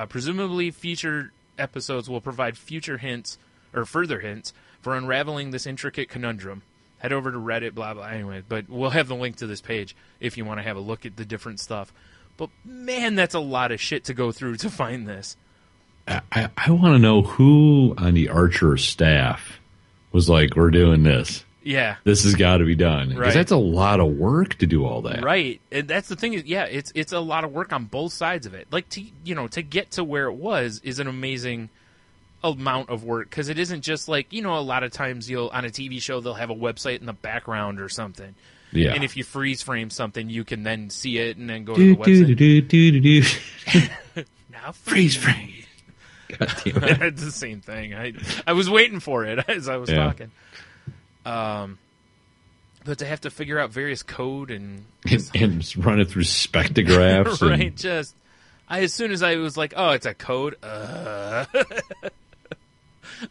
Presumably, future episodes will provide future hints, or further hints, for unraveling this intricate conundrum. Head over to Reddit, blah, blah, anyway. But we'll have the link to this page if you want to have a look at the different stuff. But, man, that's a lot of shit to go through to find this. I want to know who on the Archer staff was like, we're doing this. Yeah. This has got to be done. Because Right. that's a lot of work to do all that. Right. And that's the thing. Yeah, it's a lot of work on both sides of it. Like, to get to where it was is an amazing amount of work, because it isn't just like, a lot of times on a TV show they'll have a website in the background or something. Yeah. And if you freeze frame something, you can then see it and then go to the website. Now freeze frame. God damn it. It's the same thing. I was waiting for it as I was talking. But to have to figure out various code and run it through spectrographs. right. As soon as I was like, oh, it's a code.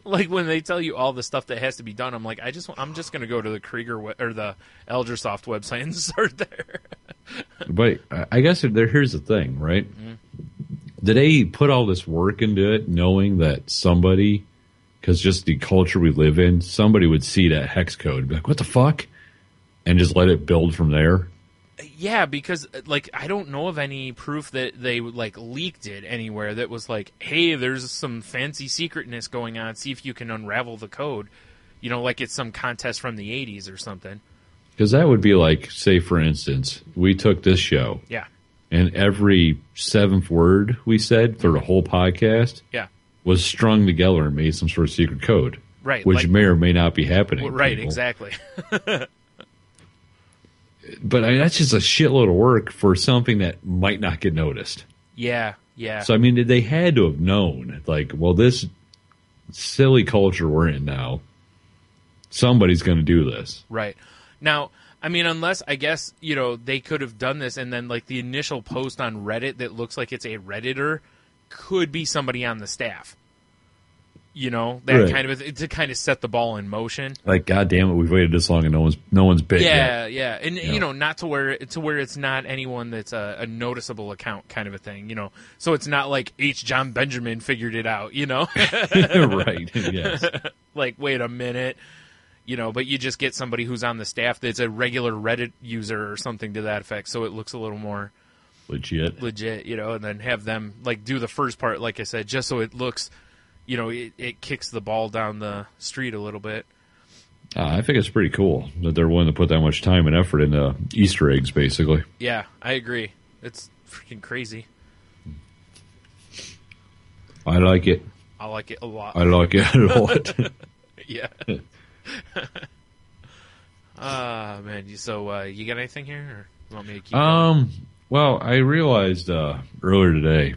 Like when they tell you all the stuff that has to be done, I'm like, I'm just going to go to the Krieger or the Elgersoft website and start there. But I guess here's the thing, right? Mm-hmm. Did they put all this work into it knowing that somebody, because just the culture we live in, somebody would see that hex code and be like, what the fuck? And just let it build from there? Yeah, because I don't know of any proof that they leaked it anywhere that was like, hey, there's some fancy secretness going on. See if you can unravel the code. Like it's some contest from the 80s or something. Because that would be like, say, for instance, we took this show. Yeah. And every seventh word we said for the whole podcast was strung together and made some sort of secret code. Right. Which may or may not be happening. Right, exactly. But that's just a shitload of work for something that might not get noticed. Yeah. So, they had to have known, this silly culture we're in now, somebody's going to do this. Right. Now, unless, I guess, they could have done this and then, the initial post on Reddit that looks like it's a Redditor could be somebody on the staff. That kind of to kind of set the ball in motion. Like, God damn it, we've waited this long and no one's bit yet. Yeah, and not to where it's not anyone that's a noticeable account kind of a thing. So it's not like H. John Benjamin figured it out. Right? Yes. Wait a minute. But you just get somebody who's on the staff that's a regular Reddit user or something to that effect, so it looks a little more legit. And then have them do the first part, like I said, just so it looks. It kicks the ball down the street a little bit. I think it's pretty cool that they're willing to put that much time and effort into Easter eggs, basically. Yeah, I agree. It's freaking crazy. I like it. I like it a lot. I like it a lot. Yeah. Oh man, so you got anything here, or you want me to keep going? Well, I realized earlier today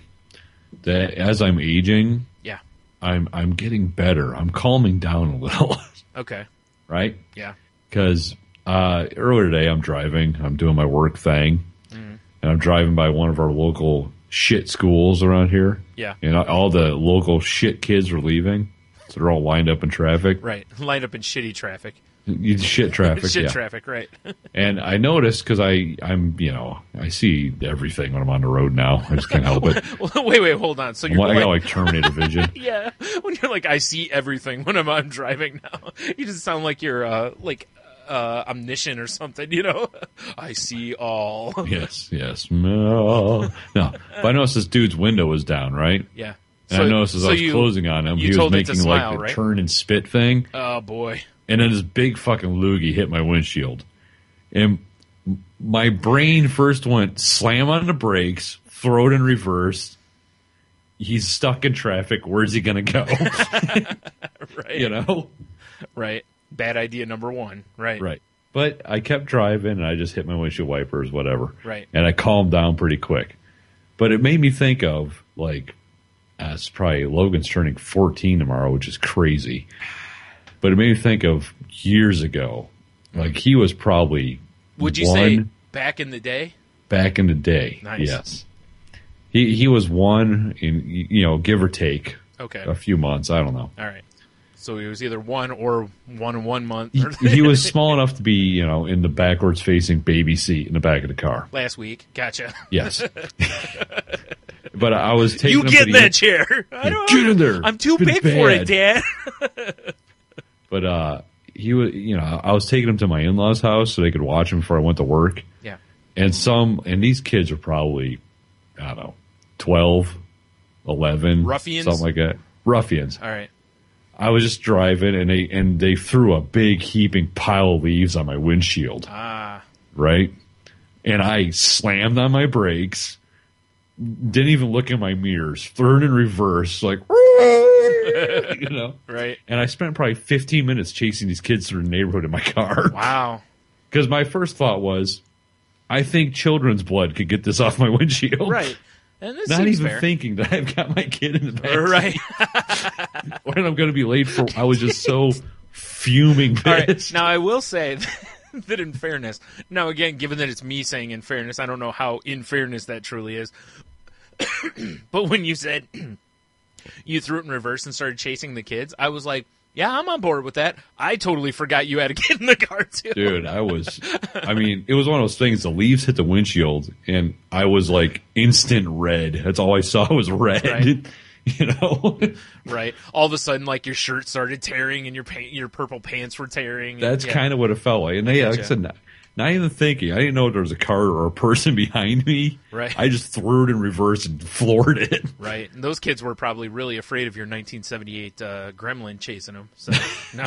that as I'm aging, yeah, I'm getting better. I'm calming down a little. Okay. Right? Yeah. Because earlier today I'm driving. I'm doing my work thing, and I'm driving by one of our local shit schools around here. Yeah. And all the local shit kids are leaving, so they're all lined up in traffic. Right, lined up in shitty traffic. Shit traffic. Shit yeah. traffic, right. And I noticed, because I'm I see everything when I'm on the road now. I just can't help it. Wait, hold on. So you're I got like Terminator vision. Yeah, when you're like, I see everything when I'm driving now. You just sound like you're omniscient or something, you know? I see all. Yes. No. But I noticed this dude's window was down, right? Yeah. And I noticed as I was closing on him, he was making smile, like the right? turn and spit thing. Oh, boy. And then this big fucking loogie hit my windshield. And my brain first went slam on the brakes, throw it in reverse. He's stuck in traffic. Where's he going to go? Right. You know? Right. Bad idea number one. Right. Right. But I kept driving, and I just hit my windshield wipers, whatever. Right. And I calmed down pretty quick. But it made me think of, like, it's probably Logan's turning 14 tomorrow, which is crazy. But it made me think of years ago. Like, he was probably Would you say back in the day? Back in the day, nice. Yes. He was one in, give or take. Okay. A few months. I don't know. All right. So he was either 1 month. He was small enough to be, in the backwards facing baby seat in the back of the car. Last week. Gotcha. Yes. But I was taking him to to in that chair. Get in there. I'm too big for it, Dad. But he was, I was taking him to my in-laws' house so they could watch him before I went to work. Yeah. And these kids are probably, I don't know, 12, 11, ruffians, something like that. Ruffians. All right. I was just driving, and they threw a big heaping pile of leaves on my windshield. Right? And I slammed on my brakes, didn't even look in my mirrors, threw it in reverse, like, Right. And I spent probably 15 minutes chasing these kids through the neighborhood in my car. Wow. Because my first thought was, I think children's blood could get this off my windshield. Right. And this Not seems even fair. thinking that I've got my kid in the back. Right. When I'm going to be late for, I was just so fuming pissed. All right. Now, I will say that in fairness, now again, given that it's me saying in fairness, I don't know how in fairness that truly is. But when you said you threw it in reverse and started chasing the kids, I was like, yeah, I'm on board with that. I totally forgot you had a kid in the car, too. Dude, it was one of those things. The leaves hit the windshield, and I was like instant red. That's all I saw was red. Right. Right. All of a sudden, like, your shirt started tearing and your purple pants were tearing. That's kind of what it felt like. And like I said, not even thinking. I didn't know there was a car or a person behind me. Right. I just threw it in reverse and floored it. Right. And those kids were probably really afraid of your 1978 Gremlin chasing them. So, no.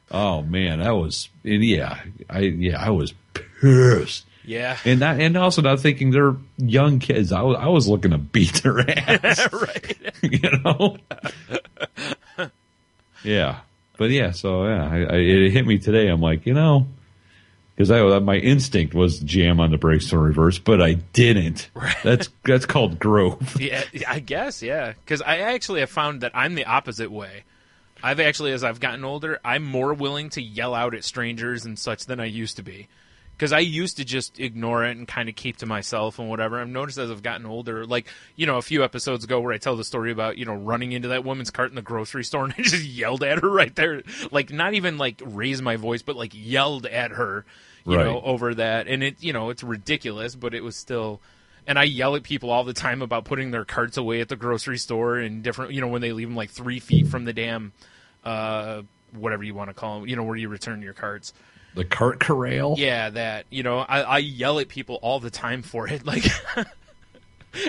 Oh man, I was pissed. Yeah. And also not thinking they're young kids. I was looking to beat their ass. Right. Yeah. But yeah, so yeah, it hit me today. I'm like, because my instinct was to jam on the brakes to reverse, but I didn't. Right. That's called growth. Yeah, I guess, yeah. Because I actually have found that I'm the opposite way. I've actually, as I've gotten older, I'm more willing to yell out at strangers and such than I used to be. Because I used to just ignore it and kind of keep to myself and whatever. I've noticed as I've gotten older, like, a few episodes ago where I tell the story about, running into that woman's cart in the grocery store and I just yelled at her right there. Like, not even, like, raised my voice, but, like, yelled at her, you know, over that. And it, it's ridiculous, but it was still... And I yell at people all the time about putting their carts away at the grocery store and different, when they leave them, like, 3 feet from the damn, whatever you want to call them, where you return your carts. The cart corral? Yeah, that. I yell at people all the time for it. Like,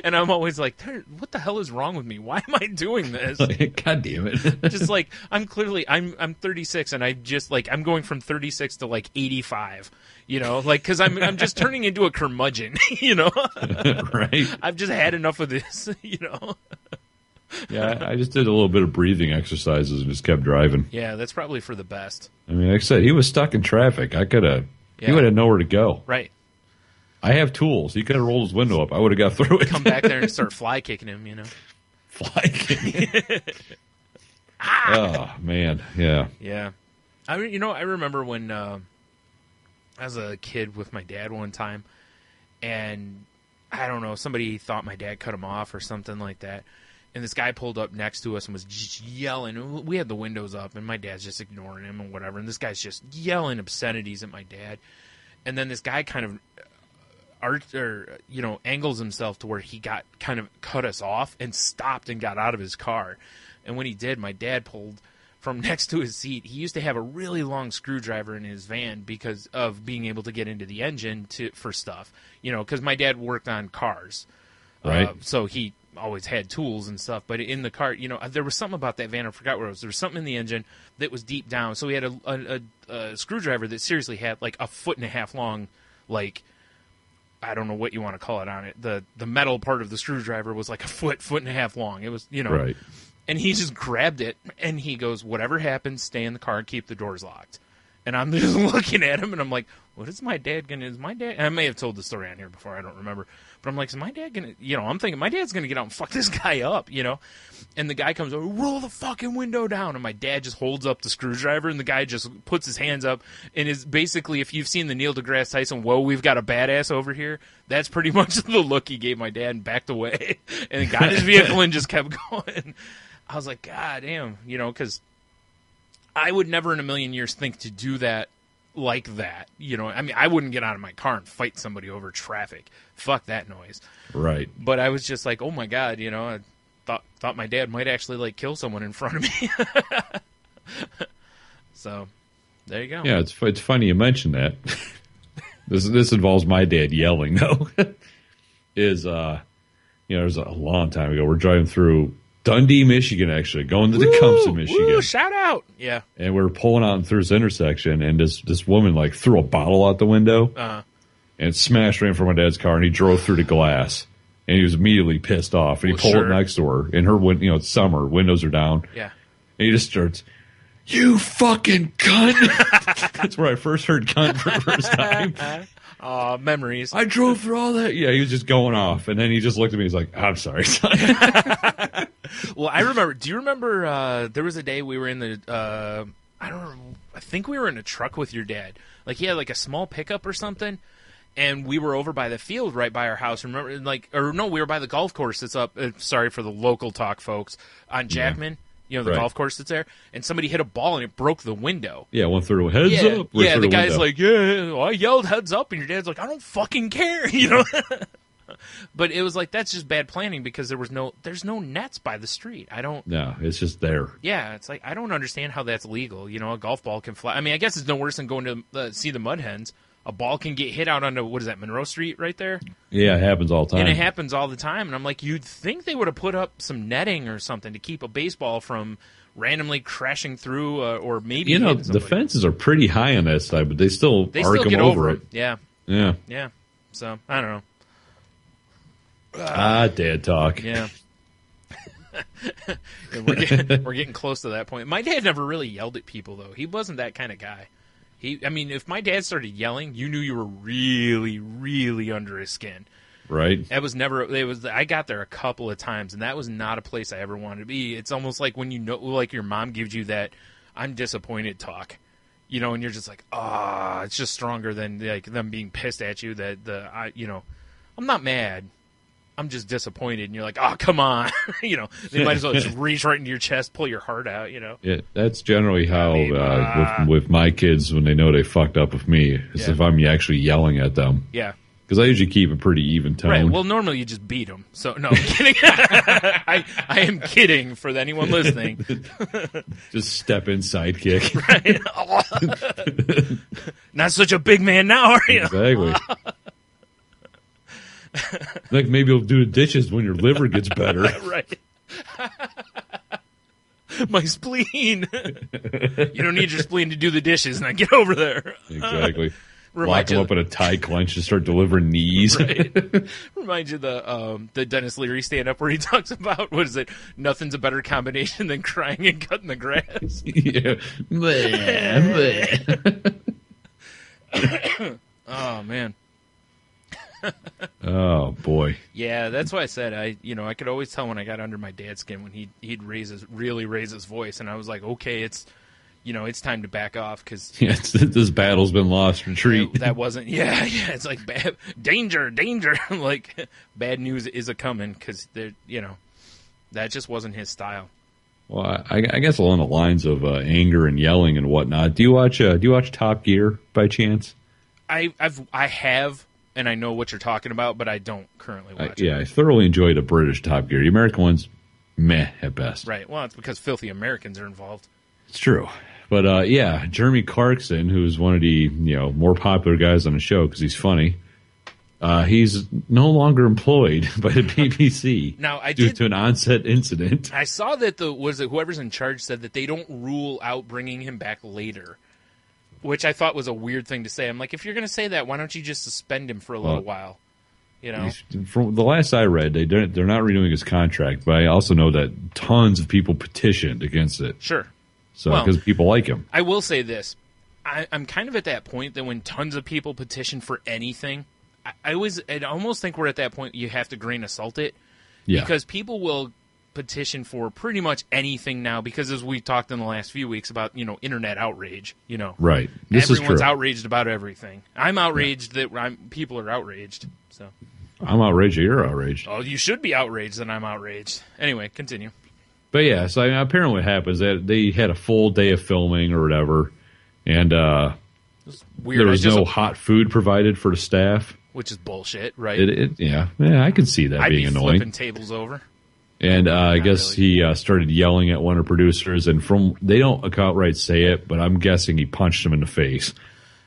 and I'm always like, what the hell is wrong with me? Why am I doing this? God damn it. Just like, I'm 36 and I'm going from 36 to like 85, because I'm just turning into a curmudgeon, Right. I've just had enough of this, Yeah, I just did a little bit of breathing exercises and just kept driving. Yeah, that's probably for the best. I mean, like I said, he was stuck in traffic. I could have. Yeah. He would have nowhere to go. Right. I have tools. He could have rolled his window up. I would have got through it. Come back there and start fly kicking him, Fly kicking. Oh, man. Yeah. Yeah. I remember when I was a kid with my dad one time, and I don't know, somebody thought my dad cut him off or something like that. And this guy pulled up next to us and was just yelling. We had the windows up, and my dad's just ignoring him and whatever. And this guy's just yelling obscenities at my dad. And then this guy kind of angles himself to where he got kind of cut us off and stopped and got out of his car. And when he did, my dad pulled from next to his seat. He used to have a really long screwdriver in his van because of being able to get into the engine for stuff. Because my dad worked on cars. Right. So he always had tools and stuff, but in the car, there was something about that van. I forgot what it was. There was something in the engine that was deep down. So he had a screwdriver that seriously had like 1.5 feet long, like, I don't know what you want to call it on it. The metal part of the screwdriver was like 1.5 feet long. It was, Right. And he just grabbed it and he goes, "Whatever happens, stay in the car and keep the doors locked." And I'm just looking at him and I'm like, what is my dad going to, and I may have told the story on here before, I don't remember. But I'm like, is my dad going to, I'm thinking my dad's going to get out and fuck this guy up, And the guy comes over, roll the fucking window down. And my dad just holds up the screwdriver and the guy just puts his hands up and is basically, if you've seen the Neil deGrasse Tyson, whoa, we've got a badass over here. That's pretty much the look he gave my dad and backed away. And he got his vehicle and just kept going. I was like, God damn, because I would never in a million years think to do that like that. I mean, I wouldn't get out of my car and fight somebody over traffic. Fuck that noise. Right. But I was just like, oh my God, I thought my dad might actually like kill someone in front of me. So there you go. Yeah, it's funny you mention that. This involves my dad yelling though. There's a long time ago, we're driving through Dundee, Michigan, actually, going to Tecumseh, Michigan. Woo, shout out. Yeah. And we were pulling out through this intersection, and this woman, like, threw a bottle out the window and smashed right in front of my dad's car, and he drove through the glass. And he was immediately pissed off. And he pulled up next to her, and her, it's summer, windows are down. Yeah. And he just starts, "You fucking cunt." That's where I first heard cunt for the first time. Memories. I drove through all that. Yeah, he was just going off. And then he just looked at me. He's like, "I'm sorry, son." Well, I remember. Do you remember? There was a day we were in the. I don't know. I think we were in a truck with your dad. Like he had like a small pickup or something, and we were over by the field right by our house. Remember? We were by the golf course that's up. Sorry for the local talk, folks. On Jackman. Yeah. The golf course that's there, and somebody hit a ball and it broke the window. Yeah, went through heads up. Yeah, the guy's like, well, I yelled heads up, and your dad's like, I don't fucking care, But it was like, that's just bad planning because there's no nets by the street. No, it's just there. Yeah, it's like, I don't understand how that's legal. A golf ball can fly. I mean, I guess it's no worse than going to see the Mud Hens. A ball can get hit out onto, what is that, Monroe Street right there? Yeah, it happens all the time. And it happens all the time. And I'm like, you'd think they would have put up some netting or something to keep a baseball from randomly crashing through or maybe the fences are pretty high on that side, but they still arc them over it. Yeah. Yeah. Yeah. So, I don't know. Dad talk. Yeah. We're getting close to that point. My dad never really yelled at people, though. He wasn't that kind of guy. If my dad started yelling, you knew you were really, really under his skin. Right. I got there a couple of times, and that was not a place I ever wanted to be. It's almost like when like your mom gives you that "I'm disappointed" talk, and you're just like, it's just stronger than like them being pissed at you. I'm not mad. I'm just disappointed, and you're like, oh, come on. They might as well just reach right into your chest, pull your heart out, Yeah, that's generally how, with my kids, when they know they fucked up with me, is if I'm actually yelling at them. Yeah. Because I usually keep a pretty even tone. Right, well, normally you just beat them. So, no, I'm kidding. I am kidding for anyone listening. Just step in sidekick. Right. Not such a big man now, are you? Exactly. Like maybe you'll do the dishes when your liver gets better. Right. My spleen. You don't need your spleen to do the dishes. Now get over there. Exactly. lock him up in a tie clench and start delivering knees. Right. Reminds you of the Dennis Leary stand-up where he talks about, what is it, nothing's a better combination than crying and cutting the grass. Yeah. Oh, man. Oh, boy. Yeah, that's why I said I could always tell when I got under my dad's skin when he'd really raise his voice, and I was like, okay, it's time to back off because this battle's been lost. Retreat. That wasn't. Yeah, it's like danger, like bad news is a coming because that just wasn't his style. Well, I guess along the lines of anger and yelling and whatnot. Do you watch Top Gear by chance? I have. And I know what you're talking about, but I don't currently watch it. Yeah, I thoroughly enjoyed a British Top Gear. The American one's meh at best. Right. Well, it's because filthy Americans are involved. It's true. But, Jeremy Clarkson, who's one of the more popular guys on the show because he's funny, he's no longer employed by the BBC due to an onset incident. I saw that whoever's in charge said that they don't rule out bringing him back later. Which I thought was a weird thing to say. I'm like, if you're going to say that, why don't you just suspend him for a little while? From the last I read, they're not renewing his contract, but I also know that tons of people petitioned against it. Sure. So because people like him. I will say this. I'm kind of at that point that when tons of people petition for anything, I almost think we're at that point you have to grain of salt it. Yeah. Because people will petition for pretty much anything now because as we talked in the last few weeks about internet outrage, right, everyone's outraged about everything. I'm outraged that people are outraged, so I'm outraged that you're outraged. Oh, you should be outraged that I'm outraged. Anyway, continue. But yeah, so apparently what happens that they had a full day of filming or whatever, and weird. There was no hot food provided for the staff, which is bullshit, right? Yeah, I can see that being annoying. Flipping tables over. And I guess he started yelling at one of the producers, and they don't outright say it, but I'm guessing he punched him in the face.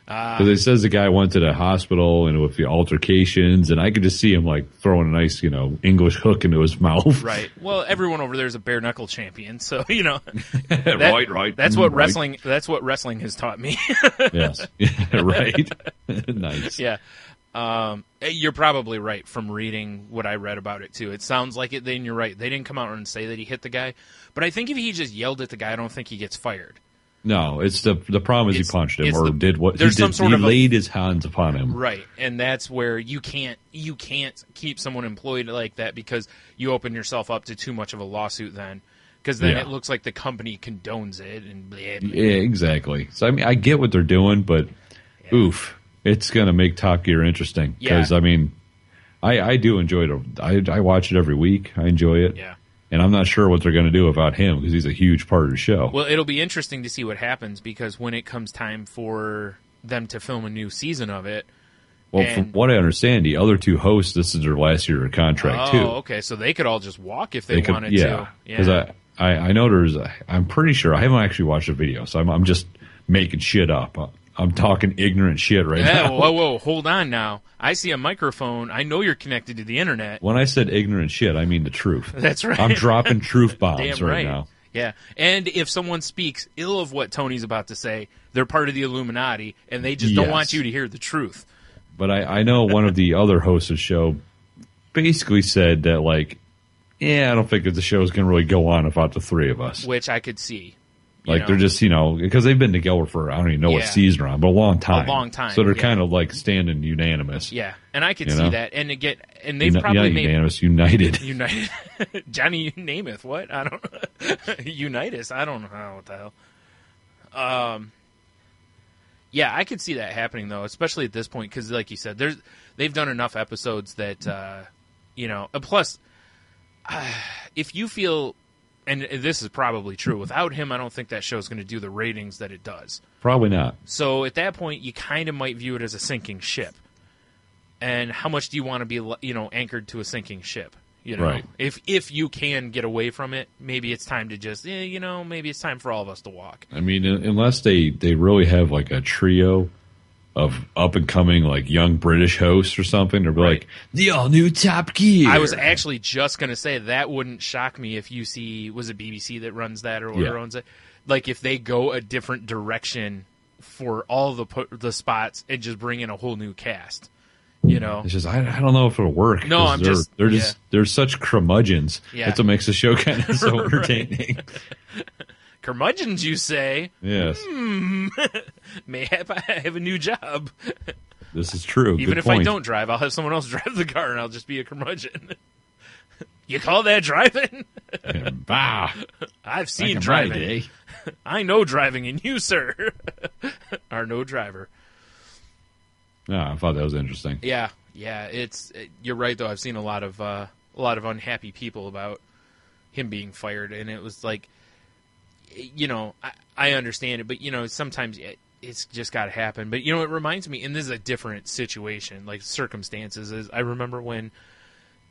Because it says the guy went to the hospital and with the altercations, and I could just see him like throwing a nice, English hook into his mouth. Right. Well, everyone over there is a bare knuckle champion, so right. That's what wrestling. That's what wrestling has taught me. Yes. Right. Nice. Yeah. You're probably right from reading what I read about it too. It sounds like it. Then you're right. They didn't come out and say that he hit the guy, but I think if he just yelled at the guy, I don't think he gets fired. No, it's the problem is he punched him or did what he did. He laid his hands upon him. Right, and that's where you can't keep someone employed like that because you open yourself up to too much of a lawsuit then. Because then it looks like the company condones it and blah, blah, blah. Yeah, exactly. So I mean, I get what they're doing, but oof. It's going to make Top Gear interesting because, I mean, I do enjoy it. I watch it every week. I enjoy it. Yeah. And I'm not sure what they're going to do about him because he's a huge part of the show. Well, it'll be interesting to see what happens because when it comes time for them to film a new season of it. Well, from what I understand, the other two hosts, this is their last year of contract, too. Oh, okay. So they could all just walk if they wanted to. Yeah. Because I know I'm pretty sure, I haven't actually watched the video, so I'm just making shit up. I'm talking ignorant shit right now. Whoa, hold on now. I see a microphone. I know you're connected to the internet. When I said ignorant shit, I mean the truth. That's right. I'm dropping truth bombs right now. Yeah, and if someone speaks ill of what Tony's about to say, they're part of the Illuminati, and they just don't want you to hear the truth. But I know one of the other hosts of the show basically said that, like, I don't think that the show's going to really go on without the three of us. Which I could see. They're just, because they've been together for, I don't even know what season they're on, but a long time. So they're kind of like standing unanimous. Yeah, and I could see that. And again, and they've probably made unanimous, united. Johnny Namath, what? I don't Unitas. I don't know what the hell. Yeah, I could see that happening though, especially at this point because, like you said, they've done enough episodes that plus, if you feel. And this is probably true. Without him, I don't think that show's going to do the ratings that it does. Probably not. So at that point, you kind of might view it as a sinking ship. And how much do you want to be, anchored to a sinking ship? Right. If you can get away from it, maybe it's time to just, maybe it's time for all of us to walk. I mean, unless they really have like a trio of up-and-coming, like, young British hosts or something. They'll be like, the all-new Top Gear. I was actually just going to say that wouldn't shock me if you see, was it BBC that runs that or whoever owns it? Like, if they go a different direction for all the spots and just bring in a whole new cast. You know, it's just I don't know if it'll work. No, they're such curmudgeons. Yeah. That's what makes the show kind of so entertaining. Curmudgeons, you say? Yes. Mayhap I have a new job. This is true. Even Good if point. I don't drive, I'll have someone else drive the car, and I'll just be a curmudgeon. You call that driving? Bah. I've seen driving. I know driving, and you, sir, are no driver. Yeah, I thought that was interesting. Yeah. You're right though. I've seen a lot of unhappy people about him being fired, and it was like, you know, I understand it, but you know, sometimes it's just got to happen. But you know, it reminds me, and this is a different situation, like circumstances. Is I remember when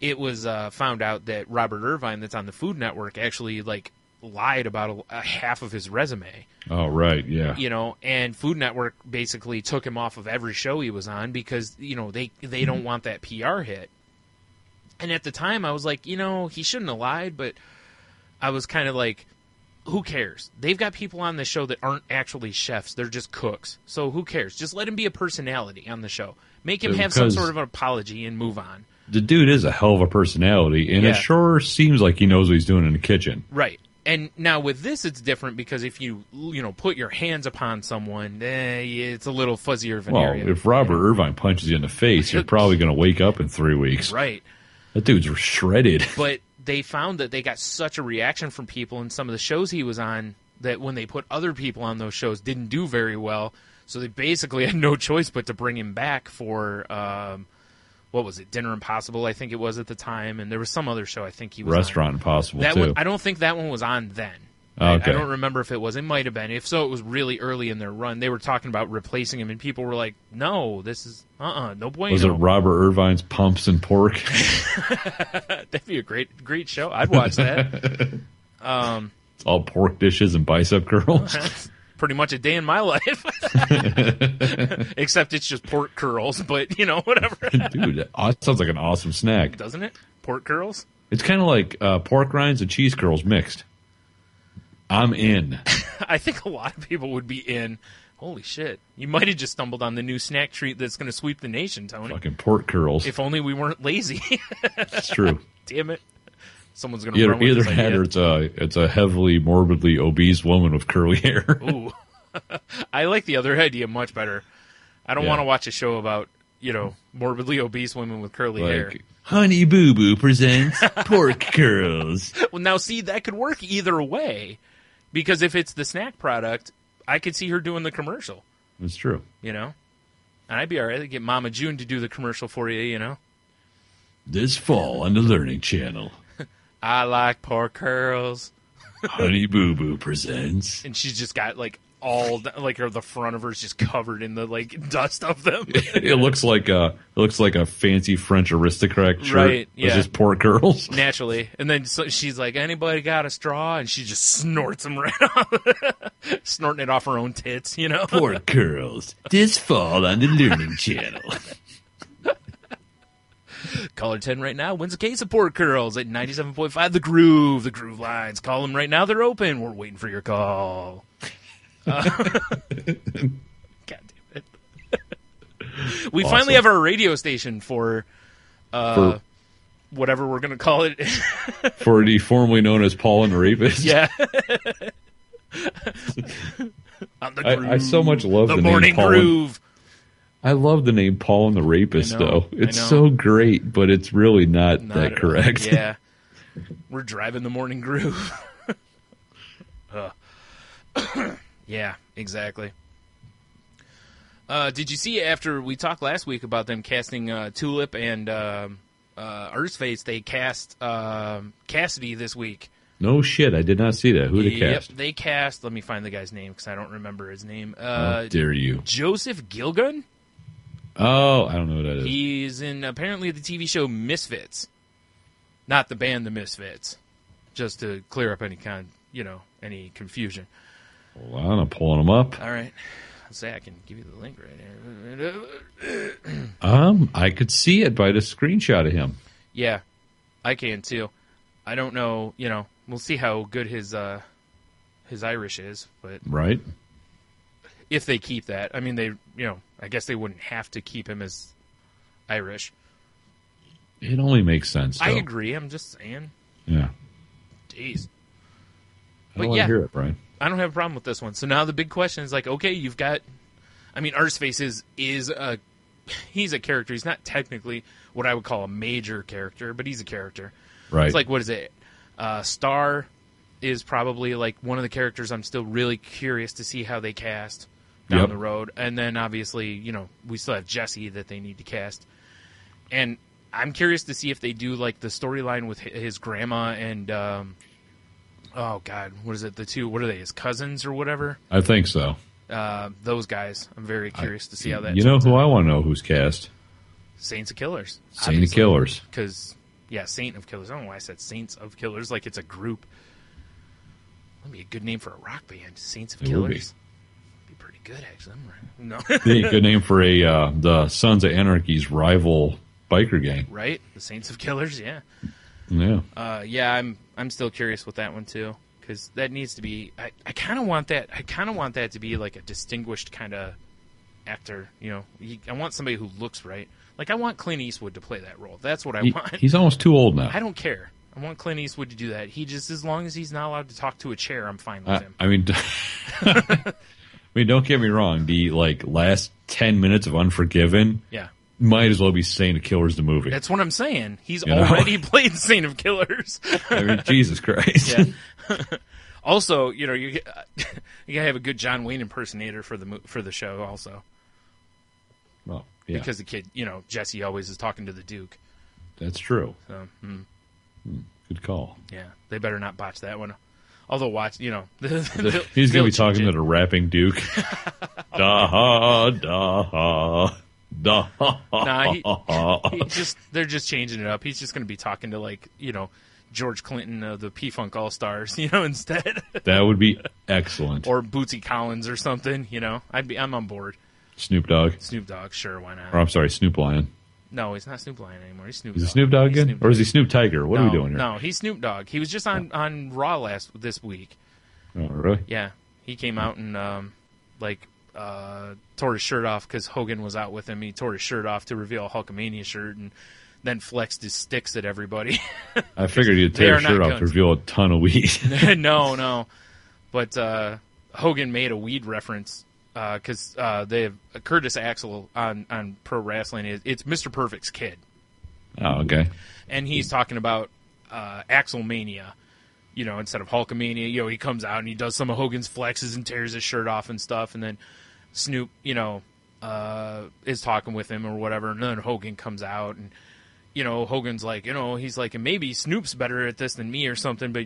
it was found out that Robert Irvine, that's on the Food Network, actually like lied about a half of his resume. Oh, right, yeah. You know, and Food Network basically took him off of every show he was on because, you know, they don't want that PR hit. And at the time, I was like, you know, he shouldn't have lied, but I was kind of like, who cares? They've got people on the show that aren't actually chefs. They're just cooks. So who cares? Just let him be a personality on the show. Make him have some sort of an apology and move on. The dude is a hell of a personality, and it sure seems like he knows what he's doing in the kitchen. Right. And now with this, it's different because if you put your hands upon someone, it's a little fuzzier of an area. Well, if Robert Irvine punches you in the face, you're probably going to wake up in 3 weeks. Right. That dude's shredded. But they found that they got such a reaction from people in some of the shows he was on that when they put other people on those shows didn't do very well. So they basically had no choice but to bring him back for... what was it? Dinner Impossible, I think it was at the time, and there was some other show I think he was Restaurant on. Impossible, that too. One, I don't think that one was on then. Okay. I don't remember if it was. It might have been. If so, it was really early in their run. They were talking about replacing him, and people were like, no, this is, no bueno. Was it Robert Irvine's Pumps and Pork? That'd be a great show. I'd watch that. It's all pork dishes and bicep curls. Pretty much a day in my life. Except it's just pork curls, but, whatever. Dude, that sounds like an awesome snack. Doesn't it? Pork curls? It's kind of like pork rinds and cheese curls mixed. I'm in. I think a lot of people would be in. Holy shit. You might have just stumbled on the new snack treat that's going to sweep the nation, Tony. Fucking pork curls. If only we weren't lazy. It's true. Damn it. Someone's going to run with either this that idea. or it's a heavily, morbidly obese woman with curly hair. Ooh. I like the other idea much better. I don't want to watch a show about, morbidly obese women with curly hair. Honey Boo Boo presents pork curls. Well, now, see, that could work either way. Because if it's the snack product, I could see her doing the commercial. That's true. And I'd be all right. I'd get Mama June to do the commercial for you, This fall on the Learning Channel. I like pork curls. Honey Boo Boo presents. And she's just got, the front of her is just covered in the, dust of them. It looks like a fancy French aristocrat shirt. Right, yeah. With just pork curls. Naturally. And then she's like, anybody got a straw? And she just snorts them right off. Snorting it off her own tits, Pork curls. This fall on the Learning Channel. Caller 10 right now wins a case of pork curls at 97.5 The Groove. The Groove lines. Call them right now. They're open. We're waiting for your call. God damn it. We finally have our radio station for whatever we're going to call it. For the formerly known as Paul and the Rapist. Yeah. On the Groove. I so much love the name Morning Paul Groove. I love the name Paul and the Rapist, though. It's I know. so great, but it's really not that correct. Yeah. We're driving the Morning Groove. Yeah, exactly. Did you see after we talked last week about them casting Tulip and Earthface, they cast Cassidy this week? No shit, I did not see that. Who did they cast? Yep, they cast, let me find the guy's name because I don't remember his name. How dare you. Joseph Gilgun? Oh, I don't know who that is. He's in apparently the TV show Misfits. Not the band The Misfits. Just to clear up any any confusion. Hold on, I'm pulling them up. All right. Let's say I can give you the link right here. I could see it by the screenshot of him. Yeah, I can too. I don't know, we'll see how good his Irish is, but right. if they keep that. I mean, I guess they wouldn't have to keep him as Irish. It only makes sense, though. I agree. I'm just saying. Yeah. Jeez. I want to hear it, Brian. I don't have a problem with this one. So now the big question is like, okay, you've got. I mean, Arseface he's a character. He's not technically what I would call a major character, but he's a character. Right. It's like, what is it? Star is probably like one of the characters I'm still really curious to see how they cast down the road. And then obviously, we still have Jesse that they need to cast. And I'm curious to see if they do like the storyline with his grandma and, oh God, what is it? The two, what are they, his cousins or whatever? I think so. Those guys. I'm very curious to see how that You know who I want to know who's cast? Saints of Killers. Saint of Killers. Because, Saint of Killers. I don't know why I said Saints of Killers, like it's a group. That'd be a good name for a rock band. Saints of Killers. Be pretty good, actually. No. Good name for the Sons of Anarchy's rival biker gang. Right? The Saints of Killers, yeah. Yeah. I'm still curious with that one too, because that needs to be. I kind of want that. I kind of want that to be like a distinguished kind of actor. I want somebody who looks right. Like I want Clint Eastwood to play that role. That's what I want. He's almost too old now. I don't care. I want Clint Eastwood to do that. He just, as long as he's not allowed to talk to a chair, I'm fine with him. I mean, don't get me wrong. The last 10 minutes of Unforgiven, might as well be Saint of Killers the movie. That's what I'm saying. He's already played Saint of Killers. I mean, Jesus Christ. Yeah. Also, you gotta have a good John Wayne impersonator for the show. Also, well, yeah, because the kid, Jesse always is talking to the Duke. That's true. So, good call. Yeah, they better not botch that one. Although, watch, he's gonna be talking to the rapping Duke. Da da. Nah, they're just changing it up. He's just going to be talking to George Clinton of the P-Funk All-Stars, instead. That would be excellent. Or Bootsy Collins or something, I'm on board. Snoop Dogg, sure, why not? Or I'm sorry, Snoop Lion. No, he's not Snoop Lion anymore. He's Snoop Is Dogg. Is Snoop Dogg again? Or is he Snoop Tiger? What are we doing here? No, he's Snoop Dogg. He was just on Raw this week. Oh, really? Yeah. He came out and, tore his shirt off because Hogan was out with him. He tore his shirt off to reveal a Hulkamania shirt and then flexed his sticks at everybody. I figured he'd tear his shirt off to reveal a ton of weed. No. But Hogan made a weed reference because they have Curtis Axel on Pro Wrestling. It's Mr. Perfect's kid. Oh, okay. And he's talking about Axelmania. Instead of Hulkamania, he comes out and he does some of Hogan's flexes and tears his shirt off and stuff. And then Snoop, is talking with him or whatever. And then Hogan comes out and, Hogan's like, he's like, and maybe Snoop's better at this than me or something. But,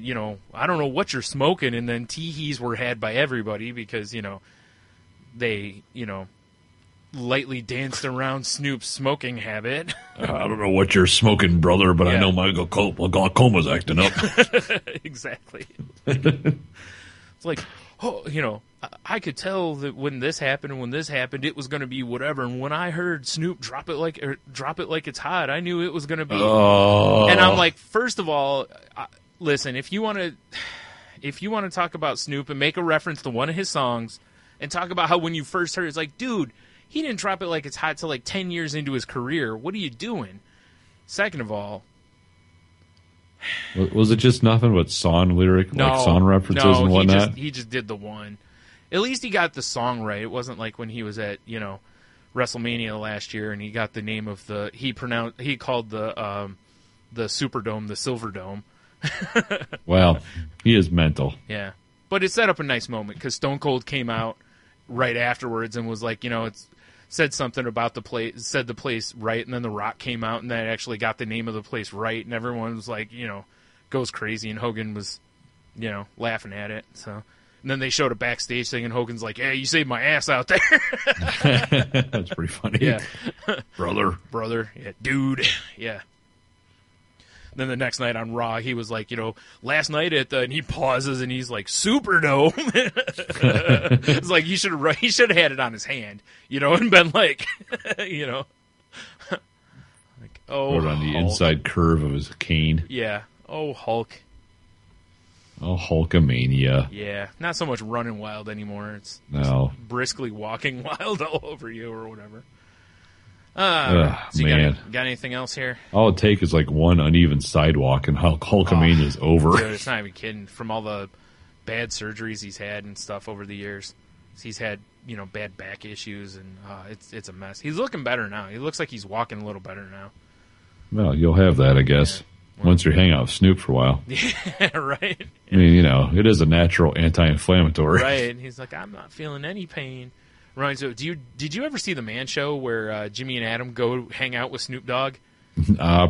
I don't know what you're smoking. And then teehees were had by everybody because, they, lightly danced around Snoop's smoking habit. I don't know what you're smoking, brother, but I know my glaucoma's acting up. Exactly. It's like, I could tell that when this happened and when this happened, it was going to be whatever. And when I heard Snoop drop it like it's hot, I knew it was going to be. Oh. And I'm like, first of all, listen, if you want to talk about Snoop and make a reference to one of his songs and talk about how when you first heard it, it's like, dude, he didn't drop it like it's hot till 10 years into his career. What are you doing? Second of all, was it just nothing but song lyric, song references and whatnot? He just did the one. At least he got the song right. It wasn't like when he was at WrestleMania last year and he got the name of he called the Superdome the Silver Dome. Well, he is mental. Yeah, but it set up a nice moment because Stone Cold came out right afterwards and was like, it's said something about the place, said the place right, and then The Rock came out and that actually got the name of the place right, and everyone was like, goes crazy, and Hogan was, laughing at it. So, and then they showed a backstage thing, and Hogan's like, "Hey, you saved my ass out there." That's pretty funny. Yeah, brother, yeah, dude, yeah. Then the next night on Raw, he was like, last night and he pauses and he's like, Superdome. It's like he should have had it on his hand, and been like, like, oh, wrote on the Hulk. inside curve of his cane. Yeah. Oh, Hulk. Oh, Hulkamania. Yeah, not so much running wild anymore. It's no briskly walking wild all over you or whatever. So man. Got anything else here? All it takes is like one uneven sidewalk and Hulkamania's over. Dude, it's not even kidding. From all the bad surgeries he's had and stuff over the years, he's had bad back issues and it's a mess. He's looking better now. He looks like he's walking a little better now. Well, you'll have that, I guess, once you hang out with Snoop for a while. Yeah, right. I mean, it is a natural anti-inflammatory. Right. And he's like, I'm not feeling any pain. Right. So, did you ever see the Man Show where Jimmy and Adam go hang out with Snoop Dogg?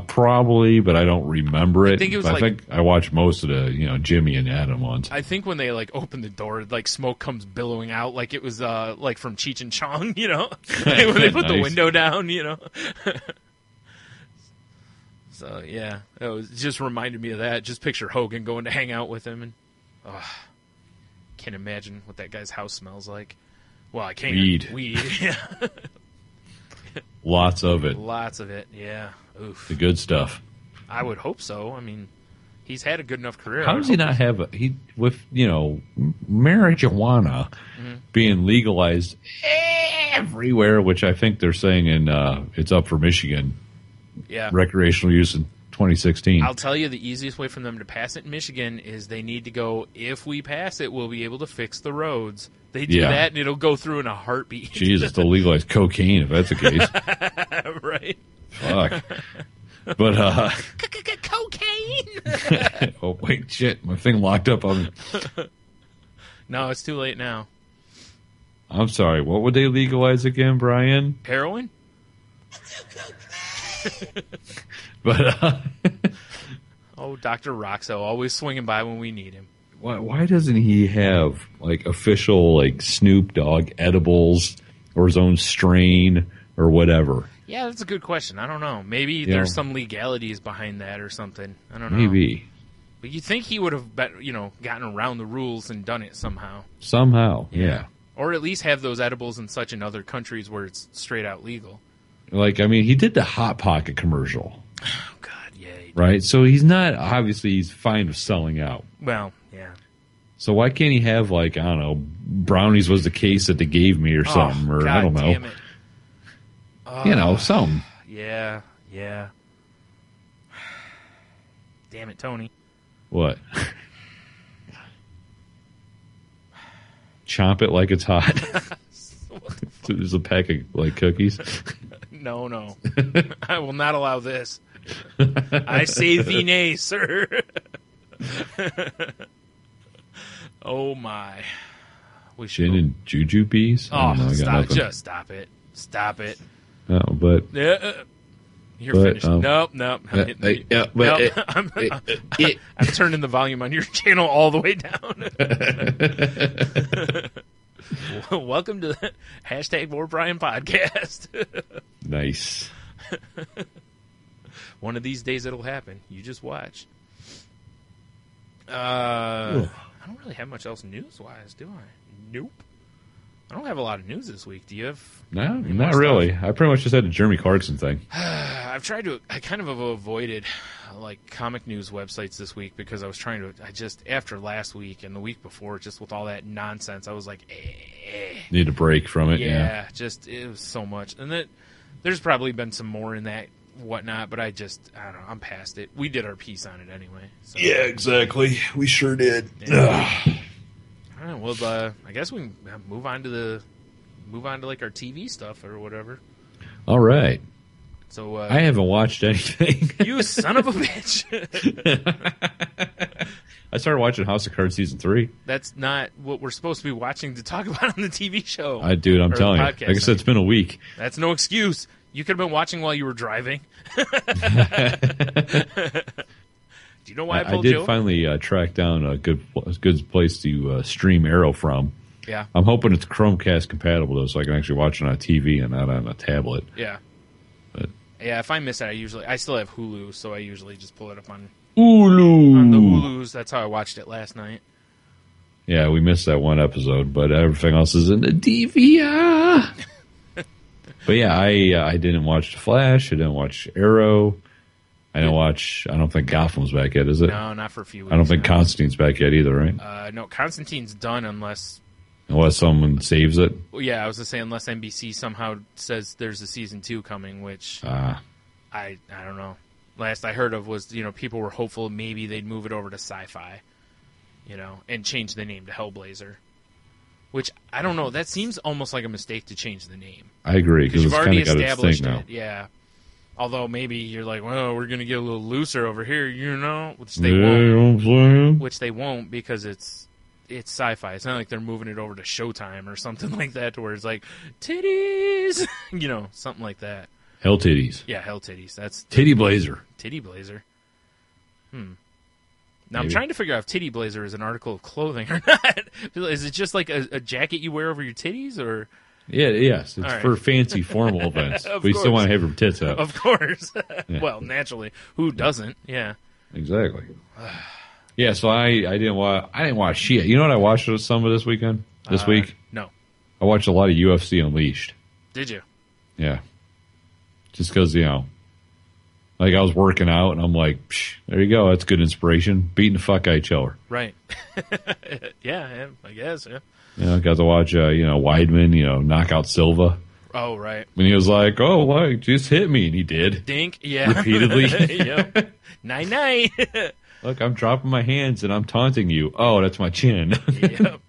Probably, but I don't remember it. I think it was I think I watched most of the Jimmy and Adam ones. I think when they open the door, smoke comes billowing out like it was from Cheech and Chong, when they put the window down, So yeah, it just reminded me of that. Just picture Hogan going to hang out with him, and can't imagine what that guy's house smells like. Well, I can't. Weed. Yeah. Lots of it. Lots of it. Yeah. Oof. The good stuff. I would hope so. I mean, he's had a good enough career. How does he not have with marijuana being legalized everywhere, which I think they're saying it's up for Michigan. Yeah. Recreational use in 2016. I'll tell you the easiest way for them to pass it in Michigan is they need to go, if we pass it, we'll be able to fix the roads. They do that, and it'll go through in a heartbeat. Jesus, they'll legalize cocaine if that's the case. Right. Fuck. But, cocaine! Oh, wait, shit. My thing locked up on me. No, it's too late now. I'm sorry. What would they legalize again, Brian? Heroin? But oh, Dr. Roxo, always swinging by when we need him. Why doesn't he have official Snoop Dogg edibles or his own strain or whatever? Yeah, that's a good question. I don't know. Maybe there's some legalities behind that or something. I don't know. Maybe. But you think he would have gotten around the rules and done it somehow. Somehow, yeah. Or at least have those edibles and such in other countries where it's straight out legal. He did the Hot Pocket commercial. Oh, God, yeah. Right? So he's fine with selling out. Well, yeah. So why can't he have, I don't know, brownies was the case that they gave me or something, or God I don't know. Damn it. Something. Yeah. Damn it, Tony. What? Chomp it like it's hot. There's a pack of cookies. No. I will not allow this. I say thee nay, sir. Oh my. Gin and juju bees? Stop. Just stop it. Stop it. No, but you're finished. Nope. I'm I'm turning the volume on your channel all the way down. Welcome to the #MoreBrian podcast. Nice. One of these days it'll happen. You just watch. I don't really have much else news-wise, do I? Nope. I don't have a lot of news this week. Do you have? No, not really. I pretty much just had a Jeremy Clarkson thing. I kind of have avoided comic news websites this week because I was trying to. After last week and the week before, just with all that nonsense, I was like, Need a break from it. Yeah, it was so much, and there's probably been some more in that whatnot, but I don't know. I'm past it. We did our piece on it anyway. So. Yeah, exactly. We sure did. Yeah. All right, well, I guess we can move on to our TV stuff or whatever. All right. So I haven't watched anything. You son of a bitch! I started watching House of Cards season 3. That's not what we're supposed to be watching to talk about on the TV show. I'm telling you. Like I said, it's been a week. That's no excuse. You could have been watching while you were driving. Do you know why I pulled you over? Finally track down a good place to stream Arrow from. Yeah. I'm hoping it's Chromecast compatible, though, so I can actually watch it on a TV and not on a tablet. Yeah. But yeah, if I miss it, I still have Hulu, so I usually just pull it up on Hulu. On the Hulus. That's how I watched it last night. Yeah, we missed that one episode, but everything else is in the DVR. But yeah, I didn't watch The Flash. I didn't watch Arrow. I don't think Gotham's back yet, is it? No, not for a few weeks. I don't think Constantine's back yet either, right? No, Constantine's done unless someone saves it. Well, yeah, I was going to say unless NBC somehow says there's a season 2 coming, which I don't know. Last I heard of was, people were hopeful maybe they'd move it over to Sci-Fi, and change the name to Hellblazer. Which, I don't know, that seems almost like a mistake to change the name. I agree, because you've it's already kind of got its established thing now. it. Yeah. Although maybe you're like, well, we're going to get a little looser over here, which they won't. You know what I'm saying? Which they won't because it's Sci-Fi. It's not like they're moving it over to Showtime or something like that, to where it's like titties, something like that. Hell titties. Yeah, hell titties. That's Titty Blazer. Titty Blazer. Now Maybe. I'm trying to figure out if Titty Blazer is an article of clothing or not. Is it just like a jacket you wear over your titties, or? Yeah, yes. It's right. for fancy formal events. Of But you still course. want to have your tits out. Of course. Yeah. Well, naturally, who doesn't? Yeah. Exactly. Yeah, so I didn't watch shit. You know what I watched some of this weekend? This week? No. I watched a lot of UFC Unleashed. Did you? Yeah. Just because, like I was working out and I'm like, psh, there you go. That's good inspiration. Beating the fuck out of each other. Right. yeah, I guess, yeah. Got to watch, Weidman, knock out Silva. Oh, right. And he was like, just hit me. And he did. Dink, yeah. Repeatedly. Yep. Night-night. Look, I'm dropping my hands and I'm taunting you. Oh, that's my chin. Yep.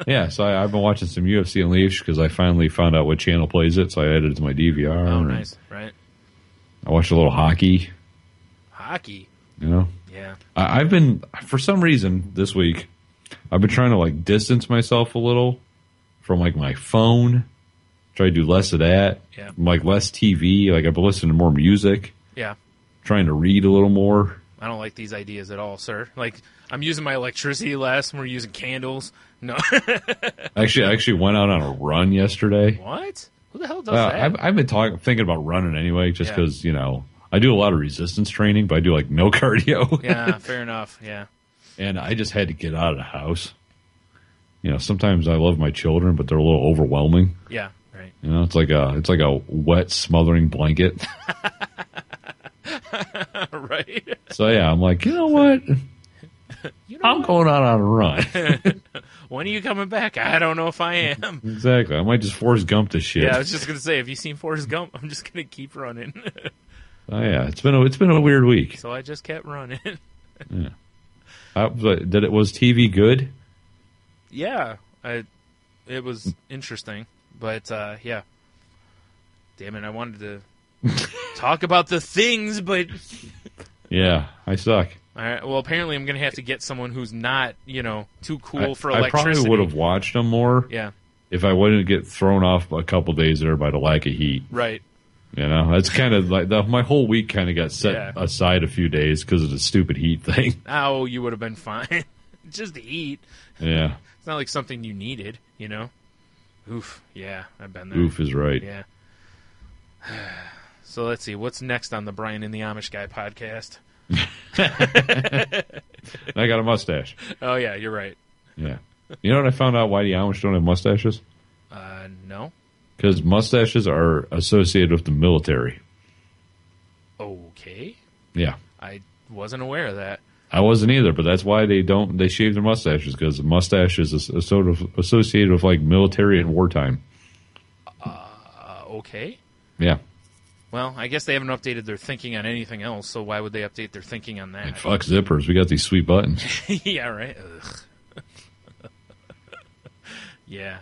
Yeah, so I've been watching some UFC Unleashed because I finally found out what channel plays it, so I added it to my DVR. Oh, nice. Right. I watched a little hockey. Hockey? Yeah. I've been, for some reason, this week, I've been trying to, distance myself a little from, my phone. Try to do less of that. Yeah. Less TV. I've been listening to more music. Yeah. Trying to read a little more. I don't like these ideas at all, sir. I'm using my electricity less, and we're using candles. No. I actually went out on a run yesterday. What? Who the hell does that? I've been thinking about running anyway, just because, I do a lot of resistance training, but I do, no cardio. Yeah, fair enough, yeah. And I just had to get out of the house. Sometimes I love my children, but they're a little overwhelming. Yeah, right. It's like a wet, smothering blanket. Right. So, yeah, I'm like, you know what? I'm going out on a run. When are you coming back? I don't know if I am. Exactly. I might just Forrest Gump this shit. Yeah, I was just going to say, have you seen Forrest Gump? I'm just going to keep running. Oh, yeah. It's been a weird week. So I just kept running. Yeah. Was TV good? Yeah. It was interesting. But, yeah. Damn it, I wanted to talk about the things, but... Yeah, I suck. All right. Well, apparently I'm going to have to get someone who's not, too cool for electricity. I probably would have watched them more. Yeah. If I wouldn't get thrown off a couple days there by the lack of heat. Right. That's kind of my whole week kind of got set aside a few days because of the stupid heat thing. Oh, you would have been fine. Just the heat. Yeah. It's not like something you needed, Oof. Yeah, I've been there. Oof is right. Yeah. So let's see. What's next on the Brian and the Amish Guy podcast? I got a mustache. Oh, yeah, you're right. Yeah. You know what I found out why the Amish don't have mustaches? No. Because mustaches are associated with the military. Okay. Yeah. I wasn't aware of that. I wasn't either, but that's why they shave their mustaches, because the mustache is a sort of associated with military and wartime. Okay. Yeah. Well, I guess they haven't updated their thinking on anything else, so why would they update their thinking on that? And fuck zippers. We got these sweet buttons. Yeah, right? Ugh. Yeah.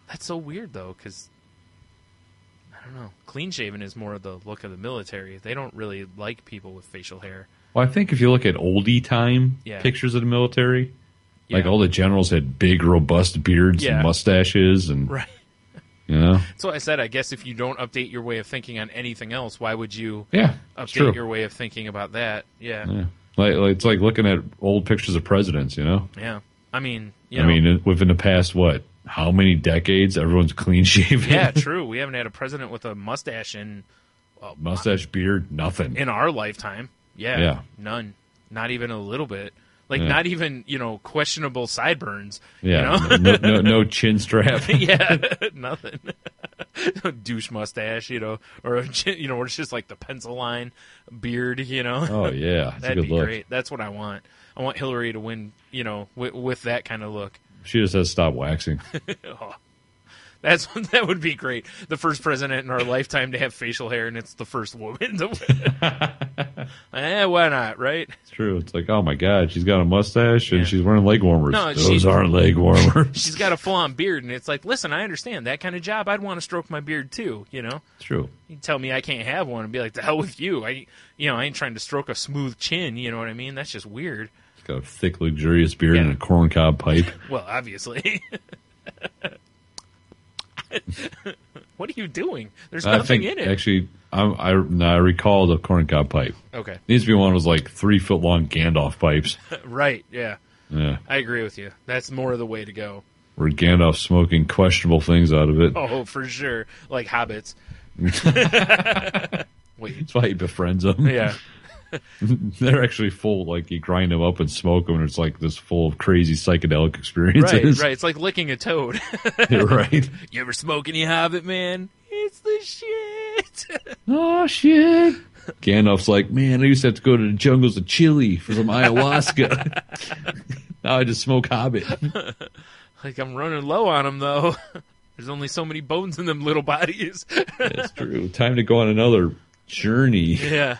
That's so weird, though, because, I don't know, clean-shaven is more of the look of the military. They don't really like people with facial hair. Well, I think if you look at oldie time pictures of the military, all the generals had big, robust beards and mustaches. And right. That's what I said. I guess if you don't update your way of thinking on anything else, why would you update your way of thinking about that? Yeah. It's like looking at old pictures of presidents, Yeah. I mean, within the past, how many decades everyone's clean shaven? Yeah, true. We haven't had a president with a mustache in... mustache, beard, nothing. In our lifetime. Yeah. None. Not even a little bit. Not even, questionable sideburns. Yeah. No chin strap. Yeah, nothing. douche mustache, or or it's just like the pencil line beard, Oh yeah, that's that'd a good be look. great. That's what I want. I want Hillary to win, with that kind of look. She just has to stop waxing. Oh, that would be great. The first president in our lifetime to have facial hair, and it's the first woman to win. Why not, right? It's true. It's like, oh my God, she's got a mustache and she's wearing leg warmers. No, those aren't leg warmers. She's got a full-on beard, and it's like, listen, I understand that kind of job. I'd want to stroke my beard too. It's true. You tell me I can't have one, and be like, the hell with you. I ain't trying to stroke a smooth chin. You know what I mean? That's just weird. She's got a thick, luxurious beard and a corncob pipe. Well, obviously. What are you doing? There's nothing in it. Actually, I recall the corncob pipe. Okay. Needs to be one of those like 3-foot long Gandalf pipes. Right, yeah. Yeah. I agree with you. That's more of the way to go. Where Gandalf's smoking questionable things out of it. Oh, for sure. Like hobbits. Wait. That's why he befriends them. Yeah. They're actually full, like you grind them up and smoke them, and it's like this full of crazy psychedelic experiences. Right. It's like licking a toad. You're right. You ever smoke any hobbit, man? It's the shit. Oh, shit. Gandalf's like, man, I used to have to go to the jungles of Chile for some ayahuasca. Now I just smoke hobbit. Like, I'm running low on them, though. There's only so many bones in them little bodies. That's true. Time to go on another journey. Yeah.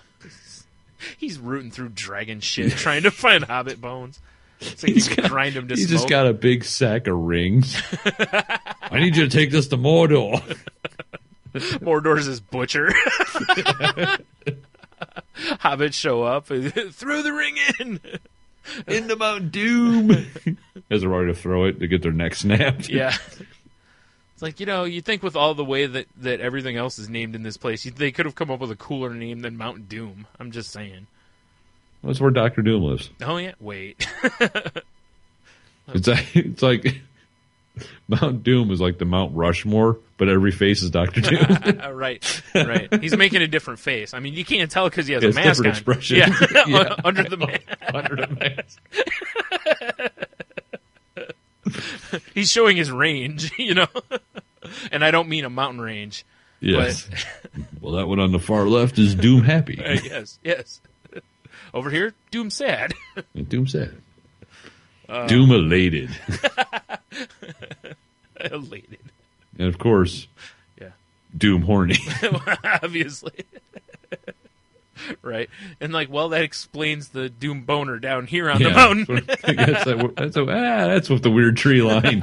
He's rooting through dragon shit, trying to find hobbit bones. It's like he can grind them to He's smoke. just got a big sack of rings. I need you to take this to Mordor. Mordor's his butcher. Hobbits show up. Throw the ring in. Into Mount Doom. As they're ready to throw it to get their neck snapped. Yeah. It's like, you think with all the way that everything else is named in this place, they could have come up with a cooler name than Mount Doom. I'm just saying. That's where Dr. Doom lives. Oh, yeah? Wait. It's like Mount Doom is like the Mount Rushmore, but every face is Dr. Doom. Right. He's making a different face. I mean, you can't tell because he has a different mask on. expression. Yeah. Under the mask. Under the mask. He's showing his range, And I don't mean a mountain range. Yes. Well, that one on the far left is Doom happy. Yes. Over here, Doom sad. Doom sad. Doom elated. Elated. And of course, Doom horny. Obviously. Right. And that explains the Doom boner down here on the mountain. That's with the weird tree line.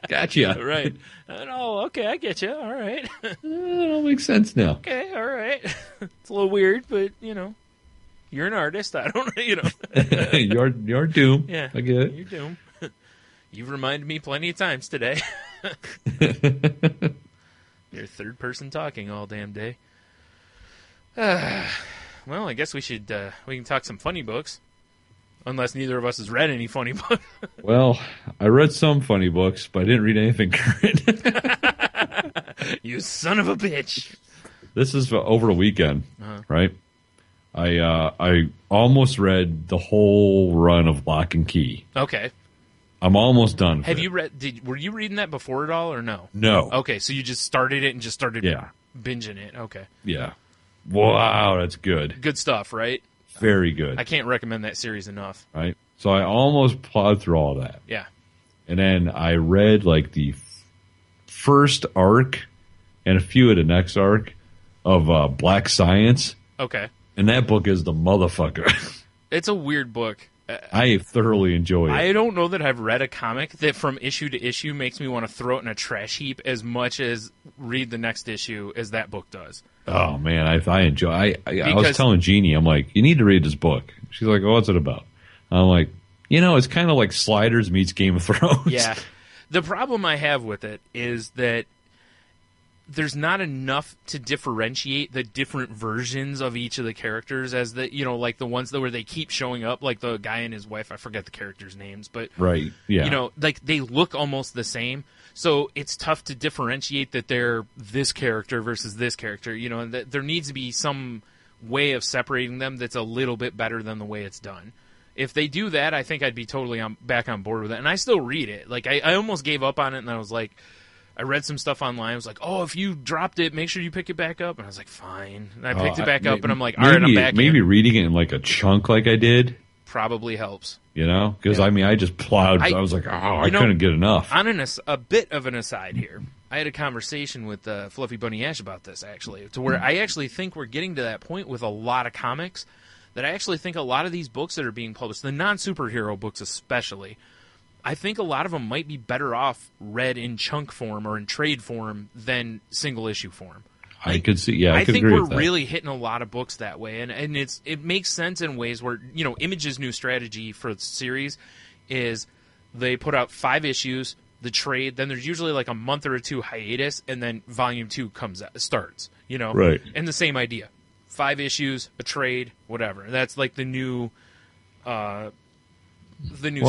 Gotcha. Right. Okay, I get you. All right. It all makes sense now. Okay, all right. It's a little weird, but, you're an artist. I don't, You're Doom. Yeah. I get it. You're Doom. You've reminded me plenty of times today. You're third person talking all damn day. Well, I guess we can talk some funny books. Unless neither of us has read any funny books. Well, I read some funny books, but I didn't read anything current. You son of a bitch. This is over the weekend, right? I almost read the whole run of Lock and Key. Okay. I'm almost done. Have you read? Were you reading that before at all, or no? No. Okay, so you just started it and just started binging it. Okay. Yeah. Wow, that's good. Good stuff, right? Very good. I can't recommend that series enough. Right? So I almost plowed through all that. Yeah. And then I read like the first arc and a few of the next arc of Black Science. Okay. And that book is the motherfucker. It's a weird book. I thoroughly enjoy it. I don't know that I've read a comic that from issue to issue makes me want to throw it in a trash heap as much as read the next issue as that book does. Oh, man, I enjoy I was telling Jeannie, I'm like, you need to read this book. She's like, oh, what's it about? I'm like, it's kind of like Sliders meets Game of Thrones. Yeah. The problem I have with it is that there's not enough to differentiate the different versions of each of the characters as like the ones where they keep showing up, like the guy and his wife. I forget the characters' names, but right, yeah, like they look almost the same. So it's tough to differentiate that they're this character versus this character. And that there needs to be some way of separating them that's a little bit better than the way it's done. If they do that, I think I'd be totally back on board with it. And I still read it. Like I almost gave up on it, and I was like, I read some stuff online. I was like, oh, if you dropped it, make sure you pick it back up. And I was like, fine. And I picked it back up, and I'm like, all right, I'm back maybe reading it in like a chunk like I did. Probably helps. You know? Because, I just plowed. I was like, I couldn't get enough. On a bit of an aside here, I had a conversation with Fluffy Bunny Ash about this, actually, to where I actually think we're getting to that point with a lot of comics that I actually think a lot of these books that are being published, the non-superhero books especially, I think a lot of them might be better off read in chunk form or in trade form than single issue form. I could see, yeah, I could think agree we're with that. really hitting a lot of books that way, and it makes sense in ways where, you know, Image's new strategy for the series is they put out 5 issues, the trade, then there's usually like a month or 2 hiatus, and then volume 2 starts, you know? Right. And the same idea. 5 issues, a trade, whatever. That's like the new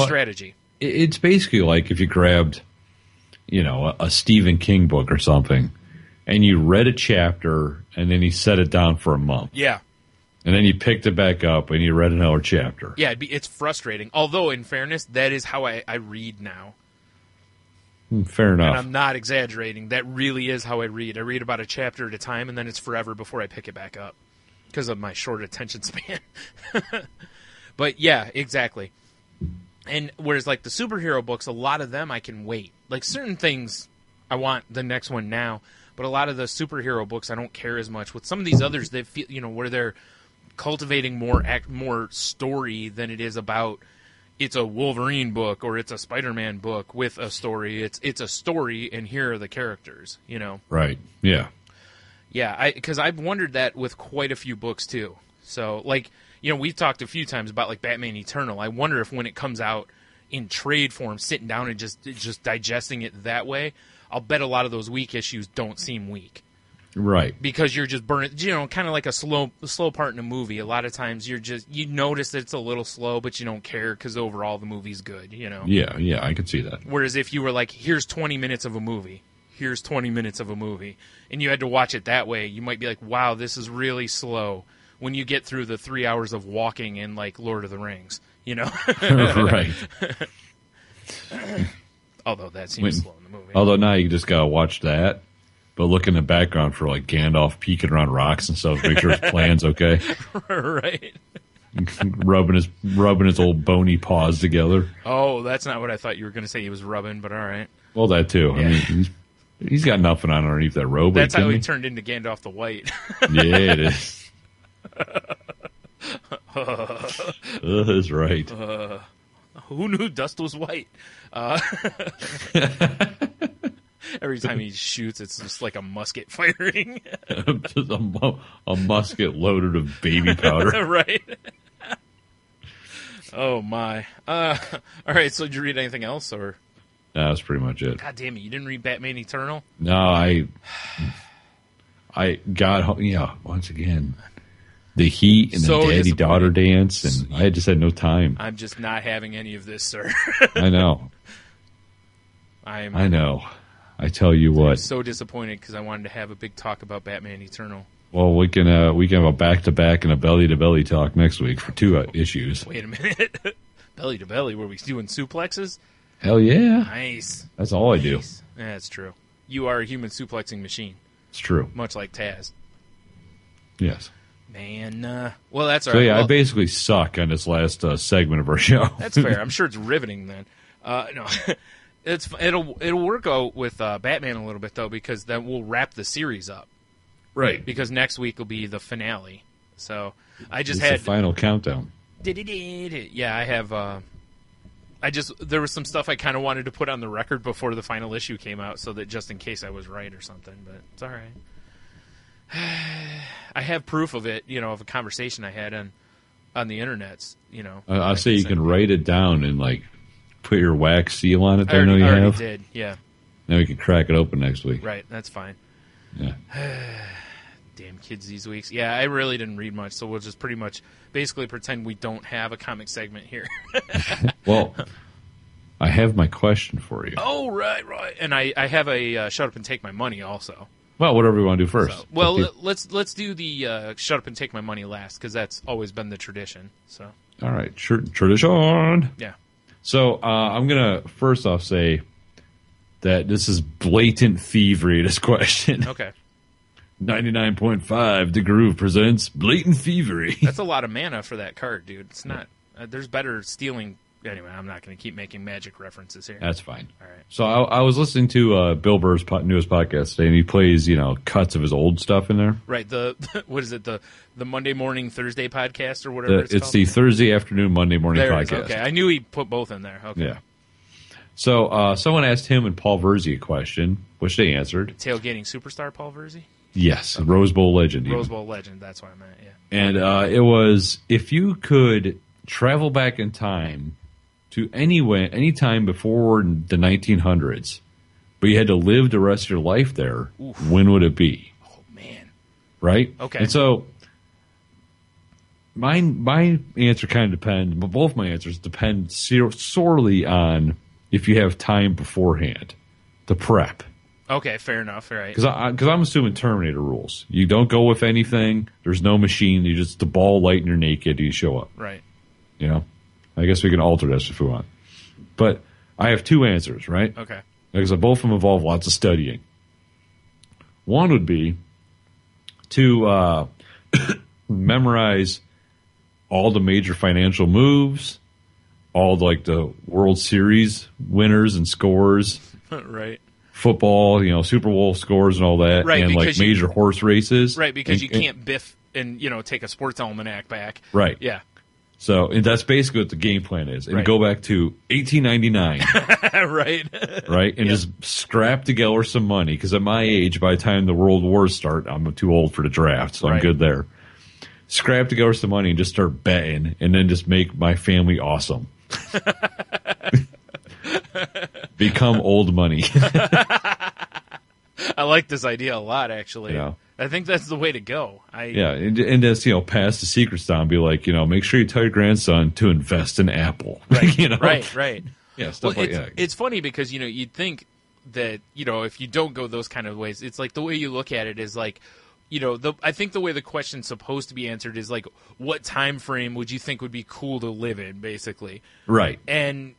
strategy. It's basically like if you grabbed, you know, a Stephen King book or something, and you read a chapter, and then you set it down for a month. Yeah. And then you picked it back up, and you read another chapter. Yeah, it's frustrating. Although, in fairness, that is how I read now. Fair enough. And I'm not exaggerating. That really is how I read. I read about a chapter at a time, and then it's forever before I pick it back up because of my short attention span. But, yeah, exactly. And whereas, like, the superhero books, a lot of them I can wait. Like, certain things, I want the next one now. But a lot of the superhero books, I don't care as much. With some of these others, they feel, you know, where they're cultivating more story than it is about it's a Wolverine book or it's a Spider-Man book with a story. It's a story, and here are the characters, you know? Right, yeah. Yeah, because I've wondered that with quite a few books, too. So, like, you know, we've talked a few times about, like, Batman Eternal. I wonder if when it comes out in trade form, sitting down and just digesting it that way, I'll bet a lot of those weak issues don't seem weak. Right. Because you're just burning, you know, kind of like a slow part in a movie. A lot of times you notice that it's a little slow, but you don't care because overall the movie's good, you know? Yeah, I could see that. Whereas if you were like, here's 20 minutes of a movie, and you had to watch it that way, you might be like, wow, this is really slow when you get through the 3 hours of walking in, like, Lord of the Rings, you know? Right. Although that seems slow in the movie. Although now you just gotta watch that, but look in the background for like Gandalf peeking around rocks and stuff, make sure his plan's okay. Right. rubbing his old bony paws together. Oh, that's not what I thought you were going to say. He was rubbing, but all right. Well, that too. Yeah. I mean, he's got nothing on underneath that robe. That's how he turned into Gandalf the White. Yeah, it is. That's right. Who knew dust was white? Every time he shoots, it's just like a musket firing. Just a musket loaded of baby powder. Right. Oh, my. All right, so did you read anything else? Or? No, that's pretty much it. God damn it, you didn't read Batman Eternal? No, I got, once again, the heat and the daddy-daughter dance, and I just had no time. I'm just not having any of this, sir. I know. I know. I tell you what. I'm so disappointed because I wanted to have a big talk about Batman Eternal. Well, we can have a back-to-back and a belly-to-belly talk next week for 2 issues. Wait a minute. Belly-to-belly? Were we doing suplexes? Hell yeah. Nice. That's all I do. Yeah, that's true. You are a human suplexing machine. It's true. Much like Taz. Yes. Man, well, that's all right. So, yeah, well, I basically suck on this last segment of our show. That's fair. I'm sure it's riveting then. No, it'll work out with Batman a little bit, though, because then we'll wrap the series up. Right. Because next week will be the finale. So I just it's the final countdown. Yeah, I have... there was some stuff I kind of wanted to put on the record before the final issue came out, so that just in case I was right or something, but it's all right. I have proof of it, of a conversation I had on the internets, I'll say you can write it down and, like, put your wax seal on it there. I already have. did, yeah. Now we can crack it open next week. Right, that's fine. Yeah. Damn kids these weeks. Yeah, I really didn't read much, so we'll just pretty much basically pretend we don't have a comic segment here. Well, I have my question for you. Oh, right. And I have a shut up and take my money also. Well, whatever you want to do first. So, well, let's do the shut up and take my money last, because that's always been the tradition. So. All right, tradition. Yeah. So I'm gonna first off say, that this is blatant thievery, this question. Okay. 99.5, The Groove presents Blatant Thievery. That's a lot of mana for that card, dude. It's not. There's better stealing. Anyway, I'm not going to keep making Magic references here. That's fine. All right. So I was listening to Bill Burr's newest podcast today, and he plays, cuts of his old stuff in there. Right. What is it? The Monday morning Thursday podcast or whatever it's called? The Thursday afternoon Monday morning there podcast. Okay. I knew he put both in there. Okay. Yeah. So someone asked him and Paul Verzi a question, which they answered. Tailgating superstar Paul Verzi? Yes, okay. Rose Bowl legend. Rose Bowl legend, that's what I meant, yeah. And it was, if you could travel back in time to any time before the 1900s, but you had to live the rest of your life there, Oof. When would it be? Oh, man. Right? Okay. And so my answer kind of depends, but both my answers depend sorely on if you have time beforehand to prep. Okay, fair enough. All right. Because I'm assuming Terminator rules. You don't go with anything. There's no machine. You just the ball light and you're naked. And you show up. Right. I guess we can alter this if we want. But I have two answers, right? Okay. Because both of them involve lots of studying. One would be to memorize all the major financial moves, all the World Series winners and scores. Right. Football, Super Bowl scores and all that, right, and major horse races. Right, because you can't biff and take a sports almanac back. Right. Yeah. So that's basically what the game plan is. And right. Go back to 1899. Right. Right, and just scrap together some money, because at my age, by the time the World Wars start, I'm too old for the draft, so I'm good there. Scrap together some money and just start betting, and then just make my family awesome. Become old money. I like this idea a lot, actually. Yeah. I think that's the way to go. And just pass the secrets down. Be like, make sure you tell your grandson to invest in Apple. Right. Right. Yeah, stuff like that. It's funny because you'd think that if you don't go those kind of ways, it's like the way you look at it is like, I think the way the question's supposed to be answered is like, what time frame would you think would be cool to live in, basically? Right. And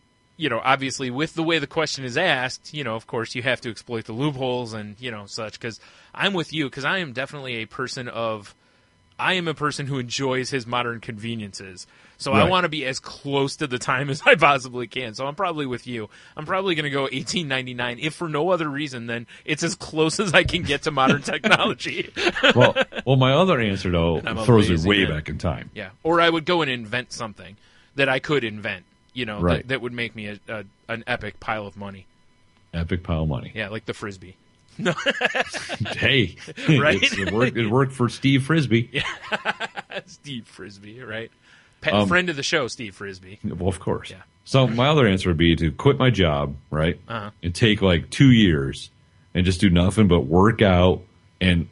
obviously with the way the question is asked, of course you have to exploit the loopholes and, such, because I'm with you, because I am definitely a person who enjoys his modern conveniences. So right. I want to be as close to the time as I possibly can. So I'm probably with you. I'm probably going to go 1899, if for no other reason than it's as close as I can get to modern technology. well, my other answer, though, throws it way back in time. Yeah. Or I would go and invent something that I could invent. Right. that would make me an epic pile of money. Epic pile of money. Yeah, like the Frisbee. No. Hey, right? It worked for Steve Frisbee. Yeah. Steve Frisbee, right? Friend of the show, Steve Frisbee. Well, of course. Yeah. So my other answer would be to quit my job, right? And take 2 years and just do nothing but work out and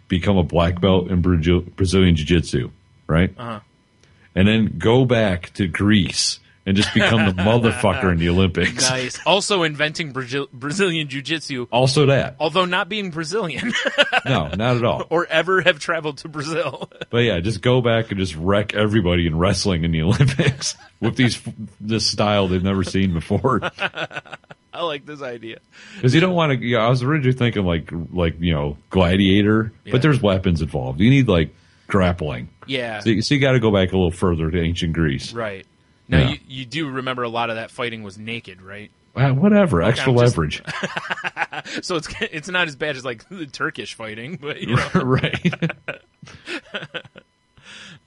become a black belt in Brazilian Jiu-Jitsu, right? And then go back to Greece and just become the motherfucker in the Olympics. Nice. Also inventing Brazilian Jiu-Jitsu. Also that. Although not being Brazilian. No, not at all. Or ever have traveled to Brazil. But yeah, just go back and just wreck everybody in wrestling in the Olympics with this style they've never seen before. I like this idea. Because you don't want to, I was originally thinking gladiator, but there's weapons involved. You need grappling. Yeah. So you got to go back a little further to ancient Greece. Right. Now, you do remember a lot of that fighting was naked, right? Whatever, extra leverage. So it's not as bad as the Turkish fighting, but right.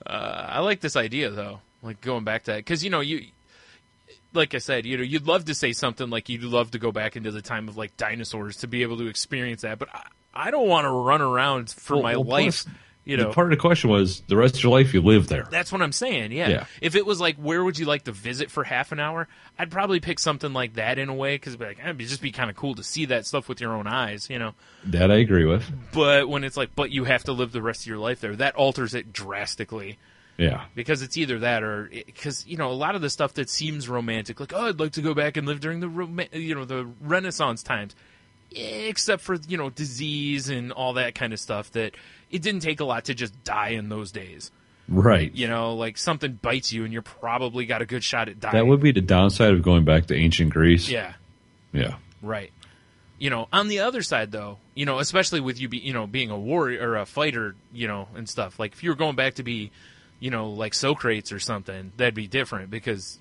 I like this idea though, going back to that, because you, like I said, you'd love to say something like you'd love to go back into the time of dinosaurs to be able to experience that, but I don't want to run around for my life. Plus, part of the question was the rest of your life you live there. That's what I'm saying, yeah. If it was where would you like to visit for half an hour, I'd probably pick something like that in a way, because it'd just be kind of cool to see that stuff with your own eyes, That I agree with. But when it's but you have to live the rest of your life there, that alters it drastically. Yeah. Because it's either that or, because, a lot of the stuff that seems romantic, I'd like to go back and live during the Renaissance times. Except for, disease and all that kind of stuff, that it didn't take a lot to just die in those days. Right. Something bites you and you're probably got a good shot at dying. That would be the downside of going back to ancient Greece. Yeah. Yeah. Right. on the other side, though, especially with you, being a warrior or a fighter, and stuff. Like, if you were going back to be, like Socrates or something, that'd be different because,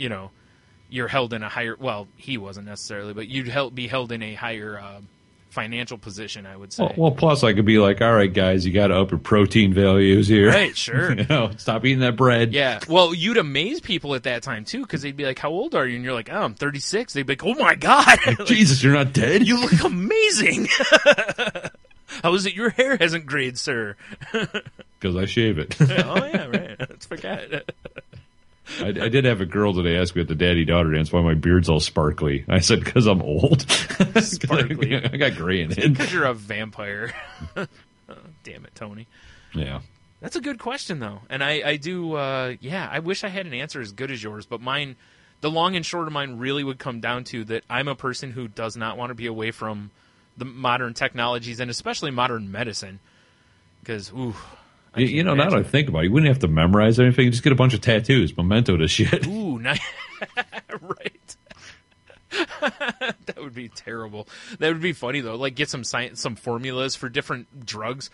you're held in a higher, well, he wasn't necessarily, but you'd be held in a higher financial position, I would say. Well, plus I could be like, all right, guys, you got to up your protein values here. Right, sure. Stop eating that bread. Yeah. Well, you'd amaze people at that time, too, because they'd be like, how old are you? And you're like, oh, I'm 36. They'd be like, oh, my God. Like, Jesus, you're not dead? You look amazing. How is it your hair hasn't grayed, sir? Because I shave it. Oh, yeah, right. Let's forget. I did have a girl today ask me at the daddy-daughter dance why my beard's all sparkly. I said, because I'm old. Sparkly. I got gray in it. Because you're a vampire. Oh, damn it, Tony. Yeah. That's a good question, though. And I do, I wish I had an answer as good as yours, but mine, the long and short of mine really would come down to that I'm a person who does not want to be away from the modern technologies and especially modern medicine. Because, now that I think about it, you wouldn't have to memorize anything. Just get a bunch of tattoos, memento to shit. Ooh, nice. Right. That would be terrible. That would be funny, though. Like, get some formulas for different drugs,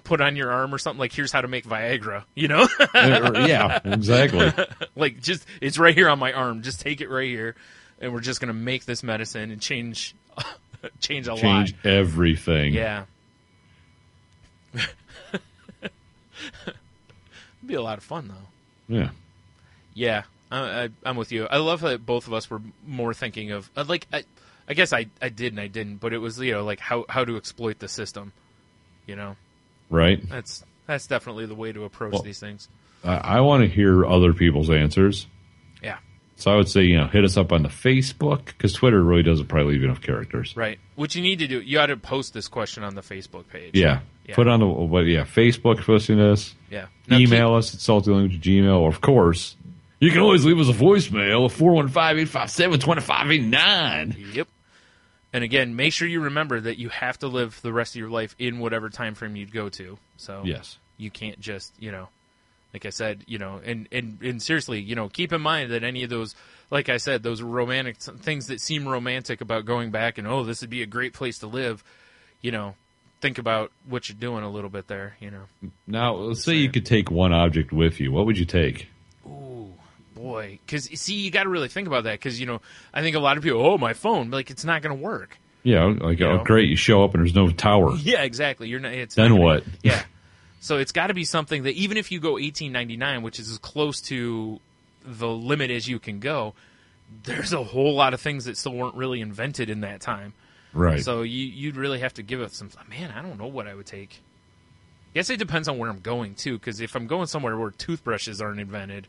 put on your arm or something. Like, here's how to make Viagra, Yeah, exactly. Like, it's right here on my arm. Just take it right here, and we're just going to make this medicine and change a lot. Change everything. Yeah. It'd be a lot of fun, though. Yeah. Yeah, I'm with you. I love that both of us were more thinking of, I guess I did and I didn't, but it was, like how to exploit the system, Right. That's definitely the way to approach these things. I want to hear other people's answers. Yeah. So I would say, hit us up on the Facebook, because Twitter really doesn't probably leave enough characters. Right. What you need to do, you ought to post this question on the Facebook page. Yeah. Put on Facebook if listening to this. Yeah. Email us at saltylanguage@gmail.com. Or, of course, you can always leave us a voicemail at 415-857-2589. Yep. And again, make sure you remember that you have to live the rest of your life in whatever time frame you'd go to. So yes, you can't just, like I said, and seriously, keep in mind that any of those, like I said, those romantic things that seem romantic about going back and, this would be a great place to live, think about what you're doing a little bit there, Now, let's say you could take one object with you. What would you take? Ooh, boy. Because, see, you got to really think about that because, I think a lot of people, my phone, like, it's not going to work. Yeah, like, great, you show up and there's no tower. Yeah, exactly. You're not. Then what? Yeah. So it's got to be something that even if you go $18.99, which is as close to the limit as you can go, there's a whole lot of things that still weren't really invented in that time. Right. So you'd really have to give it some. Man, I don't know what I would take. I guess it depends on where I'm going too. Because if I'm going somewhere where toothbrushes aren't invented,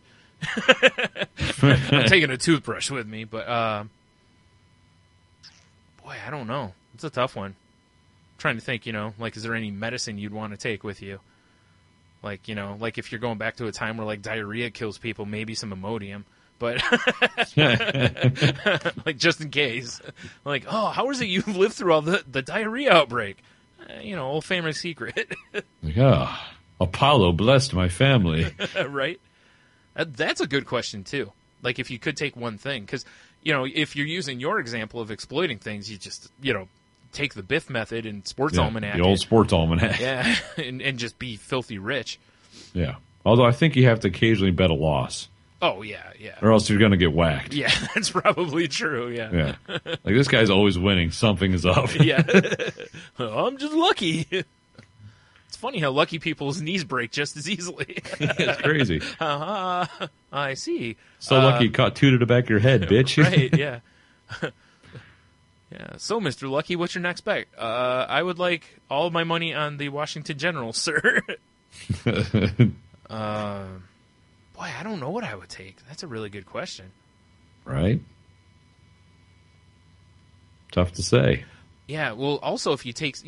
I'm taking a toothbrush with me. But boy, I don't know. It's a tough one. I'm trying to think. Like, is there any medicine you'd want to take with you? Like, like if you're going back to a time where like diarrhea kills people, maybe some Imodium. But like just in case, like, how is it you've lived through all the diarrhea outbreak? Old family secret. Apollo blessed my family. Right. That's a good question too. Like if you could take one thing, because if you're using your example of exploiting things, you just take the Biff method and sports almanac, the old sports almanac, and just be filthy rich. Yeah. Although I think you have to occasionally bet a loss. Oh, yeah. Or else you're going to get whacked. Yeah, that's probably true, yeah. Like, this guy's always winning. Something is up. Yeah. I'm just lucky. It's funny how lucky people's knees break just as easily. It's crazy. I see. So lucky you caught two to the back of your head, bitch. Right, yeah. Yeah. So, Mr. Lucky, what's your next bet? I would like all of my money on the Washington Generals, sir. Boy, I don't know what I would take. That's a really good question. Right? Tough to say. Yeah, well, also if you take,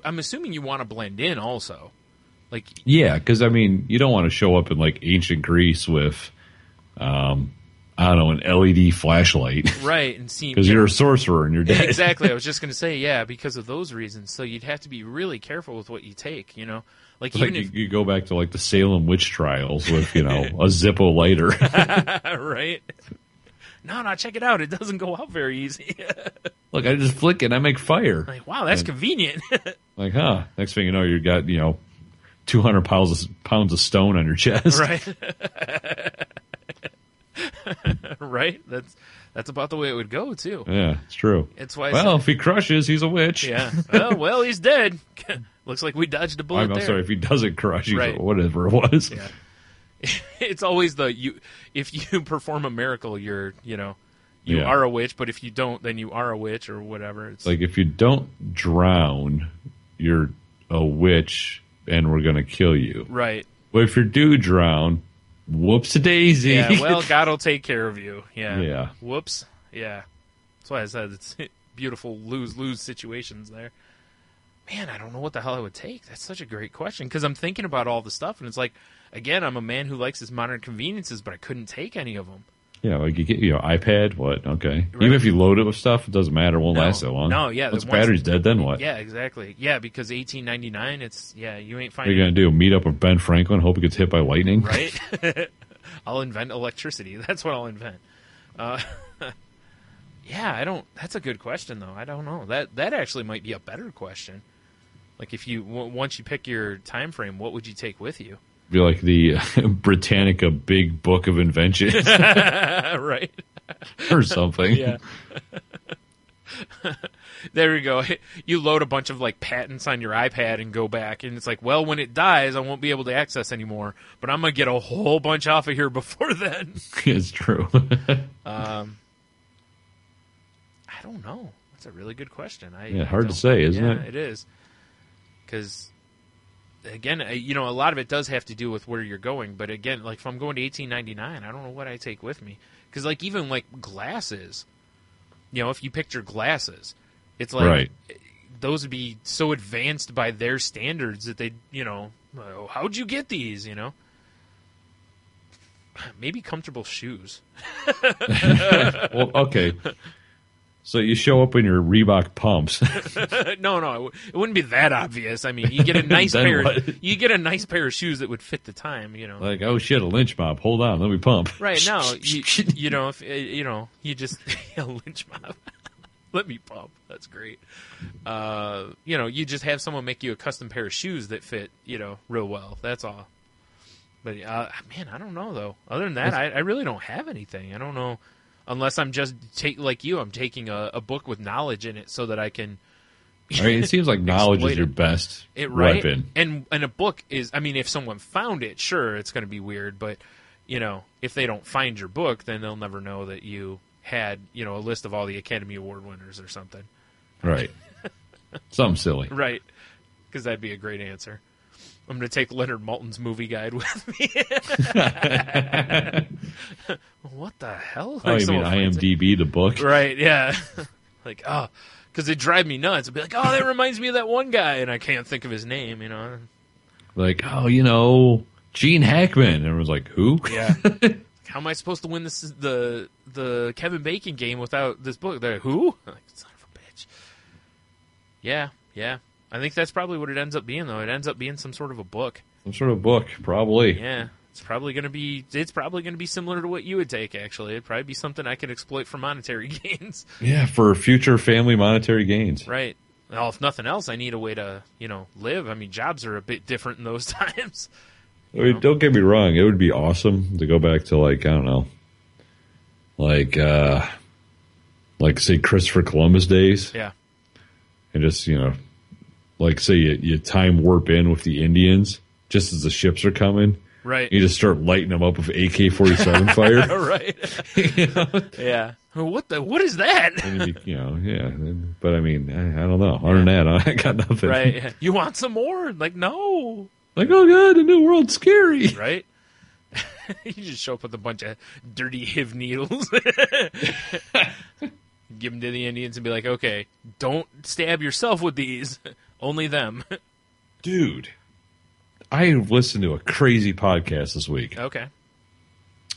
I'm assuming you want to blend in also. Like, yeah, because, you don't want to show up in, like, ancient Greece with, an LED flashlight. Right, and see. Because you're a sorcerer and you're dead. Exactly, I was just going to say, yeah, because of those reasons. So you'd have to be really careful with what you take, Like even if you go back to like the Salem witch trials with, a Zippo lighter. Right. No, check it out. It doesn't go out very easy. Look, I just flick it and I make fire. Like, wow, that's convenient. Like, huh. Next thing you know, you got, 200 pounds of stone on your chest. Right. Right? That's about the way it would go, too. Yeah, it's true. It's why if he crushes, he's a witch. Yeah. Well, he's dead. Looks like we dodged a bullet I'm sorry, if he doesn't crush, he's whatever it was. Yeah. It's always if you perform a miracle, you are a witch, but if you don't, then you are a witch or whatever. It's like if you don't drown, you're a witch and we're going to kill you. Right. But if you do drown, whoops-a-daisy. Yeah, well, God will take care of you. Yeah. Yeah. Whoops. Yeah. That's why I said it's beautiful lose-lose situations there. Man, I don't know what the hell I would take. That's such a great question because I'm thinking about all the stuff, and it's like, again, I'm a man who likes his modern conveniences, but I couldn't take any of them. Yeah, like you get iPad, what? Okay. Right. Even if you load it with stuff, it doesn't matter. It won't last so long. No, yeah. Once the battery's dead, then what? Yeah, exactly. Yeah, because $18.99, you ain't finding. What are you going to do? Meet up with Ben Franklin, hope he gets hit by lightning? Right? I'll invent electricity. That's what I'll invent. Yeah, that's a good question, though. I don't know. That actually might be a better question. Like, if once you pick your time frame, what would you take with you? Be like the Britannica Big Book of Inventions. Right. Or something. Yeah. There we go. You load a bunch of patents on your iPad and go back, and it's like, well, when it dies, I won't be able to access anymore, but I'm going to get a whole bunch off of here before then. It's true. I don't know. That's a really good question. Hard to say, isn't it? Yeah, it is. Because, again, a lot of it does have to do with where you're going. But, again, if I'm going to $18.99, I don't know what I take with me. Because, even, glasses, if you picture glasses, it's like right. Those would be so advanced by their standards that they, how'd you get these, Maybe comfortable shoes. Well, okay. So you show up in your Reebok pumps. No, it wouldn't be that obvious. I mean, you get a nice pair of shoes that would fit the time, Like, oh shit, a lynch mob. Hold on, let me pump. Right, no, you just a lynch mob. Let me pump. That's great. You just have someone make you a custom pair of shoes that fit, real well. That's all. But man, I don't know though. Other than that, I really don't have anything. I don't know. Unless I'm just I'm taking a book with knowledge in it so that I can. It seems like knowledge is your best weapon. And a book is. I mean, if someone found it, sure, it's going to be weird. But if they don't find your book, then they'll never know that you had a list of all the Academy Award winners or something. Right. Something silly. Right. Because that'd be a great answer. I'm going to take Leonard Maltin's movie guide with me. What the hell? Oh, you mean IMDb, the book? Right, yeah. Because it drive me nuts. I'd be like, oh, that reminds me of that one guy, and I can't think of his name, Like, Gene Hackman. And everyone's like, who? Yeah. How am I supposed to win the Kevin Bacon game without this book? They're, who? Like, son of a bitch. Yeah. I think that's probably what it ends up being, though. It ends up being some sort of a book. Some sort of book, probably. Yeah, it's probably going to be similar to what you would take. Actually, it'd probably be something I could exploit for monetary gains. Yeah, for future family monetary gains. Right. Well, if nothing else, I need a way to live. I mean, jobs are a bit different in those times. I mean, don't get me wrong. It would be awesome to go back to I don't know, say Christopher Columbus days. Yeah. And just say you time warp in with the Indians just as the ships are coming. Right. You just start lighting them up with AK-47 fire. Right. Yeah. What is that? Yeah. But I mean, I don't know. Other than that, I got nothing. Right. You want some more? No. Like, oh god, the new world's scary. Right. You just show up with a bunch of dirty HIV needles. Give them to the Indians and be like, okay, don't stab yourself with these. Only them. Dude, I listened to a crazy podcast this week. Okay.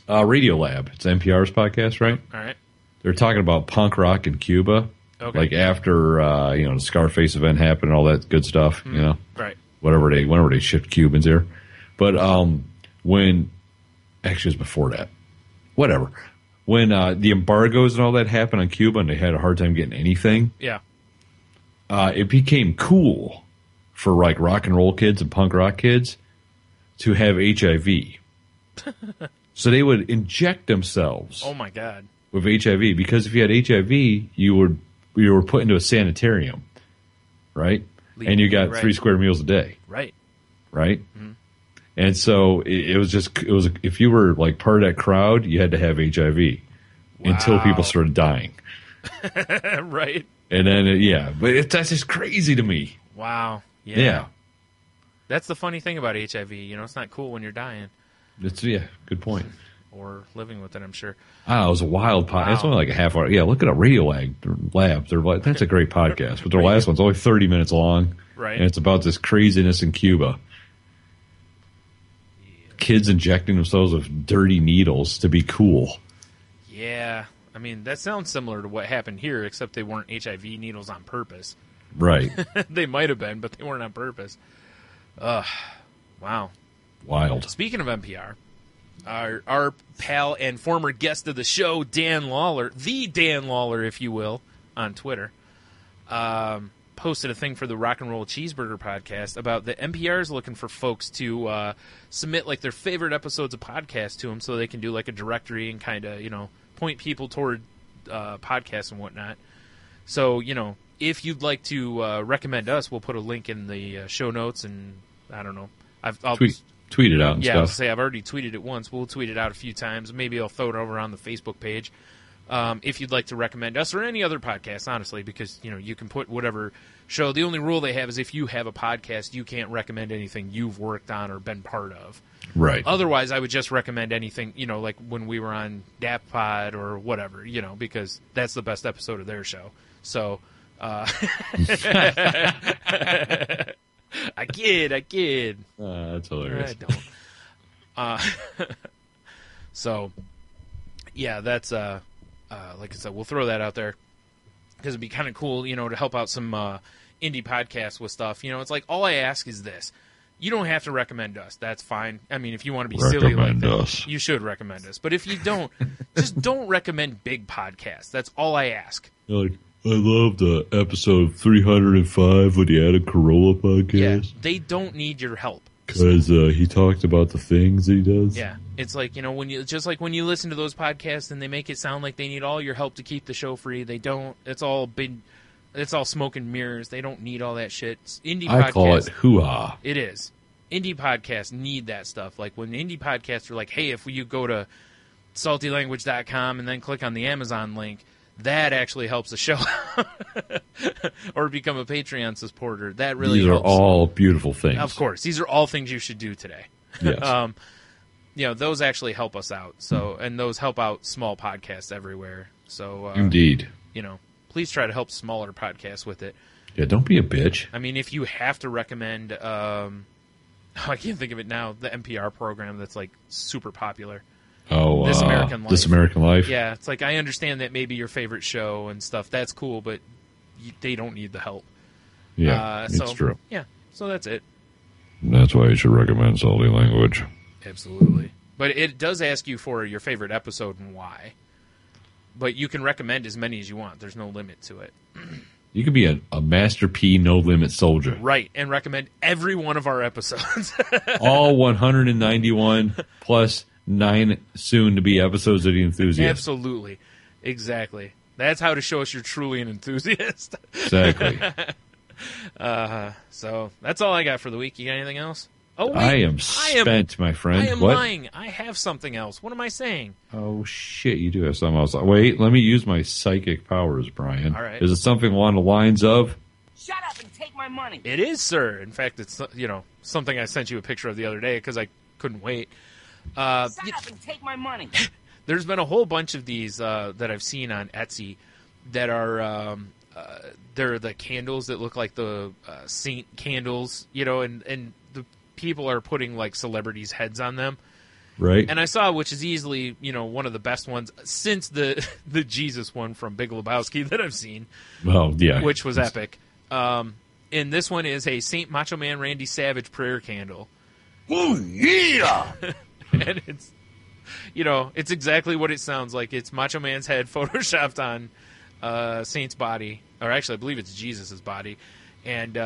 Radio Lab. It's NPR's podcast, right? All right. They're talking about punk rock in Cuba. Okay. After, the Scarface event happened and all that good stuff, Right. Whenever they shipped Cubans here. But actually it was before that. Whatever. when the embargoes and all that happened on Cuba and they had a hard time getting anything, it became cool for like rock and roll kids and punk rock kids to have HIV. So they would inject themselves. Oh my God. With HIV, because if you had HIV, you were put into a sanitarium, right? And you got 3 square meals a day. Right. Mm-hmm. And so it was if you were like part of that crowd, you had to have HIV until people started dying. Right. And then, but that's just crazy to me. Wow. Yeah. That's the funny thing about HIV. It's not cool when you're dying. Good point. Or living with it, I'm sure. It was a wild podcast. Wow. It's only like a half hour. Yeah, look at a Radio Labs. That's a great podcast. But their last one's only 30 minutes long. Right. And it's about this craziness in Cuba. Kids injecting themselves with dirty needles to be cool. Yeah. I mean, that sounds similar to what happened here, except they weren't HIV needles on purpose. Right. They might have been, but they weren't on purpose. Wow. Wild. Speaking of NPR, our pal and former guest of the show, Dan Lawler, the Dan Lawler, if you will, on Twitter, posted a thing for the Rock and Roll Cheeseburger podcast about the NPR is looking for folks to submit like their favorite episodes of podcasts to them so they can do like a directory and kind of, point people toward podcasts and whatnot. So, if you'd like to recommend us, we'll put a link in the show notes, and I don't know. I'll tweet it out and stuff. stuff. I've already tweeted it once. We'll tweet it out a few times. Maybe I'll throw it over on the Facebook page. If you'd like to recommend us or any other podcast, honestly, because, you can put whatever show. The only rule they have is if you have a podcast, you can't recommend anything you've worked on or been part of. Right. Otherwise, I would just recommend anything, like when we were on DAP Pod or whatever, because that's the best episode of their show. So, I kid. That's hilarious. I don't. So, yeah, that's like I said, we'll throw that out there because it'd be kind of cool, to help out some indie podcasts with stuff. It's like all I ask is this: you don't have to recommend us. That's fine. I mean, if you want to be silly like that, you should recommend us. But if you don't, just don't recommend big podcasts. That's all I ask. Like, I love the episode 305 with the Adam Carolla podcast. Yeah, they don't need your help. Because he talked about the things that he does. Yeah, it's like, when you listen to those podcasts and they make it sound like they need all your help to keep the show free. They don't. It's all smoke and mirrors. They don't need all that shit. I call it hoo-ha. It is. Indie podcasts need that stuff. Like when indie podcasts are like, hey, if you go to saltylanguage.com and then click on the Amazon link, that actually helps the show. Or become a Patreon supporter. That really helps. These are all beautiful things. Of course. These are all things you should do today. Yes. Those actually help us out. So, and those help out small podcasts everywhere. So, indeed. Please try to help smaller podcasts with it. Yeah, don't be a bitch. I mean, if you have to recommend, I can't think of it now, the NPR program that's like super popular. Oh, This American Life. This American Life. Yeah, it's like I understand that maybe your favorite show and stuff. That's cool, but they don't need the help. Yeah, it's true. Yeah, so that's it. And that's why you should recommend Salty Language. Absolutely. But it does ask you for your favorite episode and why. But you can recommend as many as you want. There's no limit to it. You could be a Master P no-limit soldier. Right, and recommend every one of our episodes. All 191 plus 9 soon-to-be episodes of The Enthusiast. Absolutely. Exactly. That's how to show us you're truly an enthusiast. Exactly. So that's all I got for the week. You got anything else? Oh, wait. I am spent, my friend. I am what? lying. I have something else. What am I saying? Oh, shit, you do have something else. Wait, let me use my psychic powers, Brian. All right. Is it something along the lines of... Shut up and take my money. It is, sir. In fact, it's something I sent you a picture of the other day because I couldn't wait. Shut up and take my money. There's been a whole bunch of these that I've seen on Etsy that are they're the candles that look like the saint candles, and the people are putting like celebrities' heads on them. Right. And I saw, which is easily, one of the best ones since the Jesus one from Big Lebowski that I've seen. Well, yeah. Which was epic. And this one is a Saint Macho Man Randy Savage prayer candle. Oh, yeah! And it's exactly what it sounds like. It's Macho Man's head photoshopped on Saint's body, or actually, I believe it's Jesus's body, and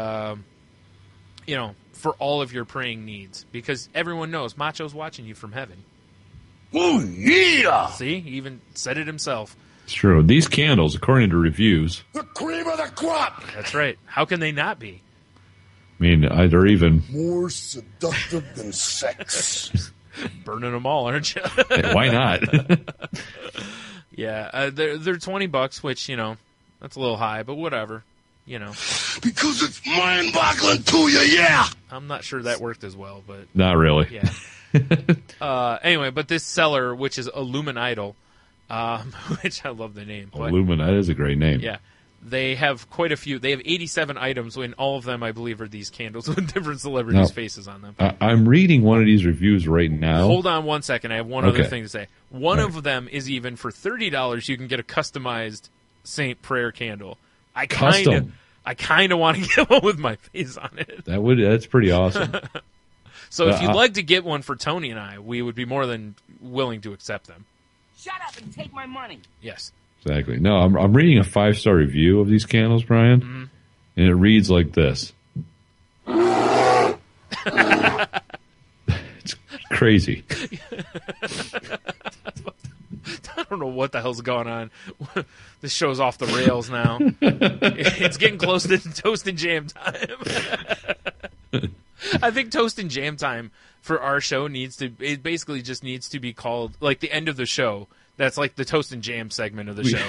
for all of your praying needs, because everyone knows Macho's watching you from heaven. Oh yeah! See, he even said it himself. It's true. These candles, according to reviews, The cream of the crop! That's right. How can they not be? I mean, they're even More seductive than sex. Burning them all, aren't you? Hey, why not? Yeah, they're $20, which that's a little high, but whatever. Because it's mind-boggling to you, yeah! I'm not sure that worked as well, but Not really. yeah. Anyway, but this seller, which is Illuminidol, which I love the name. But, That is a great name. Yeah. They have quite a few. They have 87 items, and all of them, I believe, are these candles with different celebrities' faces on them. I'm reading one of these reviews right now. Hold on one second. I have one other thing to say. One of them is even for $30, you can get a customized Saint Prayer candle. I kind of want to get one with my face on it. That's pretty awesome. So if you'd like to get one for Tony and I, we would be more than willing to accept them. Shut up and take my money. Yes. Exactly. No, I'm reading a 5-star review of these candles, Brian, and it reads like this. It's crazy. I don't know what the hell's going on. This show's off the rails now. It's getting close to Toast and Jam time. I think Toast and Jam time for our show basically just needs to be called, like, the end of the show. That's like the Toast and Jam segment of the show.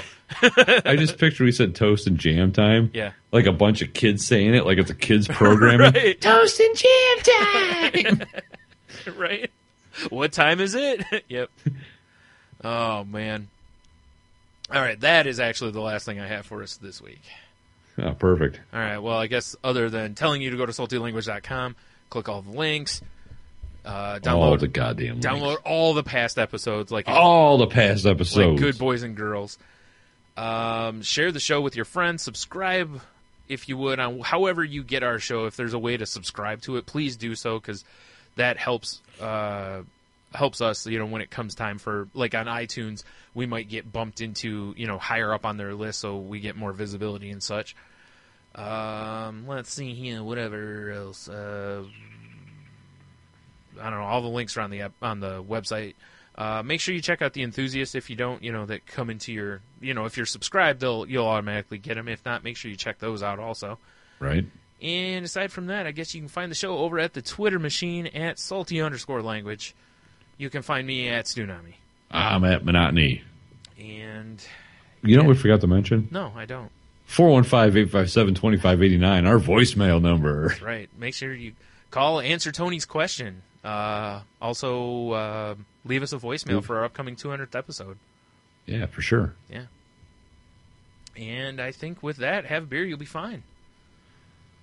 I just picture we said Toast and Jam time. Yeah. Like a bunch of kids saying it, like it's a kids programming. Right. Toast and Jam time! Right? What time is it? Yep. Oh, man. All right, that is actually the last thing I have for us this week. Oh, perfect. All right, well, I guess other than telling you to go to saltylanguage.com, click all the links, download all the goddamn links. Download all the past episodes. Like Good boys and girls. Share the show with your friends. Subscribe, if you would, on however you get our show. If there's a way to subscribe to it, please do so, because that helps us, when it comes time for, like, on iTunes, we might get bumped into, higher up on their list, so we get more visibility and such. Let's see here, whatever else. I don't know, all the links are on the website. Make sure you check out the Enthusiasts if you don't, that come into your, if you're subscribed, you'll automatically get them. If not, make sure you check those out also. Right. And aside from that, I guess you can find the show over at the Twitter machine at salty_language. You can find me at Stunami. I'm at Monotony. And you know what we forgot to mention? No, I don't. 415-857-2589, our voicemail number. That's right. Make sure you call, answer Tony's question. Also, leave us a voicemail for our upcoming 200th episode. Yeah, for sure. Yeah. And I think with that, have beer, you'll be fine.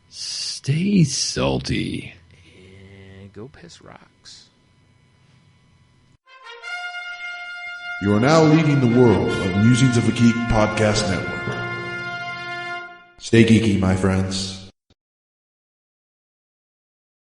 Stay salty. And go piss rocks. You are now leading the world of Musings of a Geek podcast network. Stay geeky, my friends.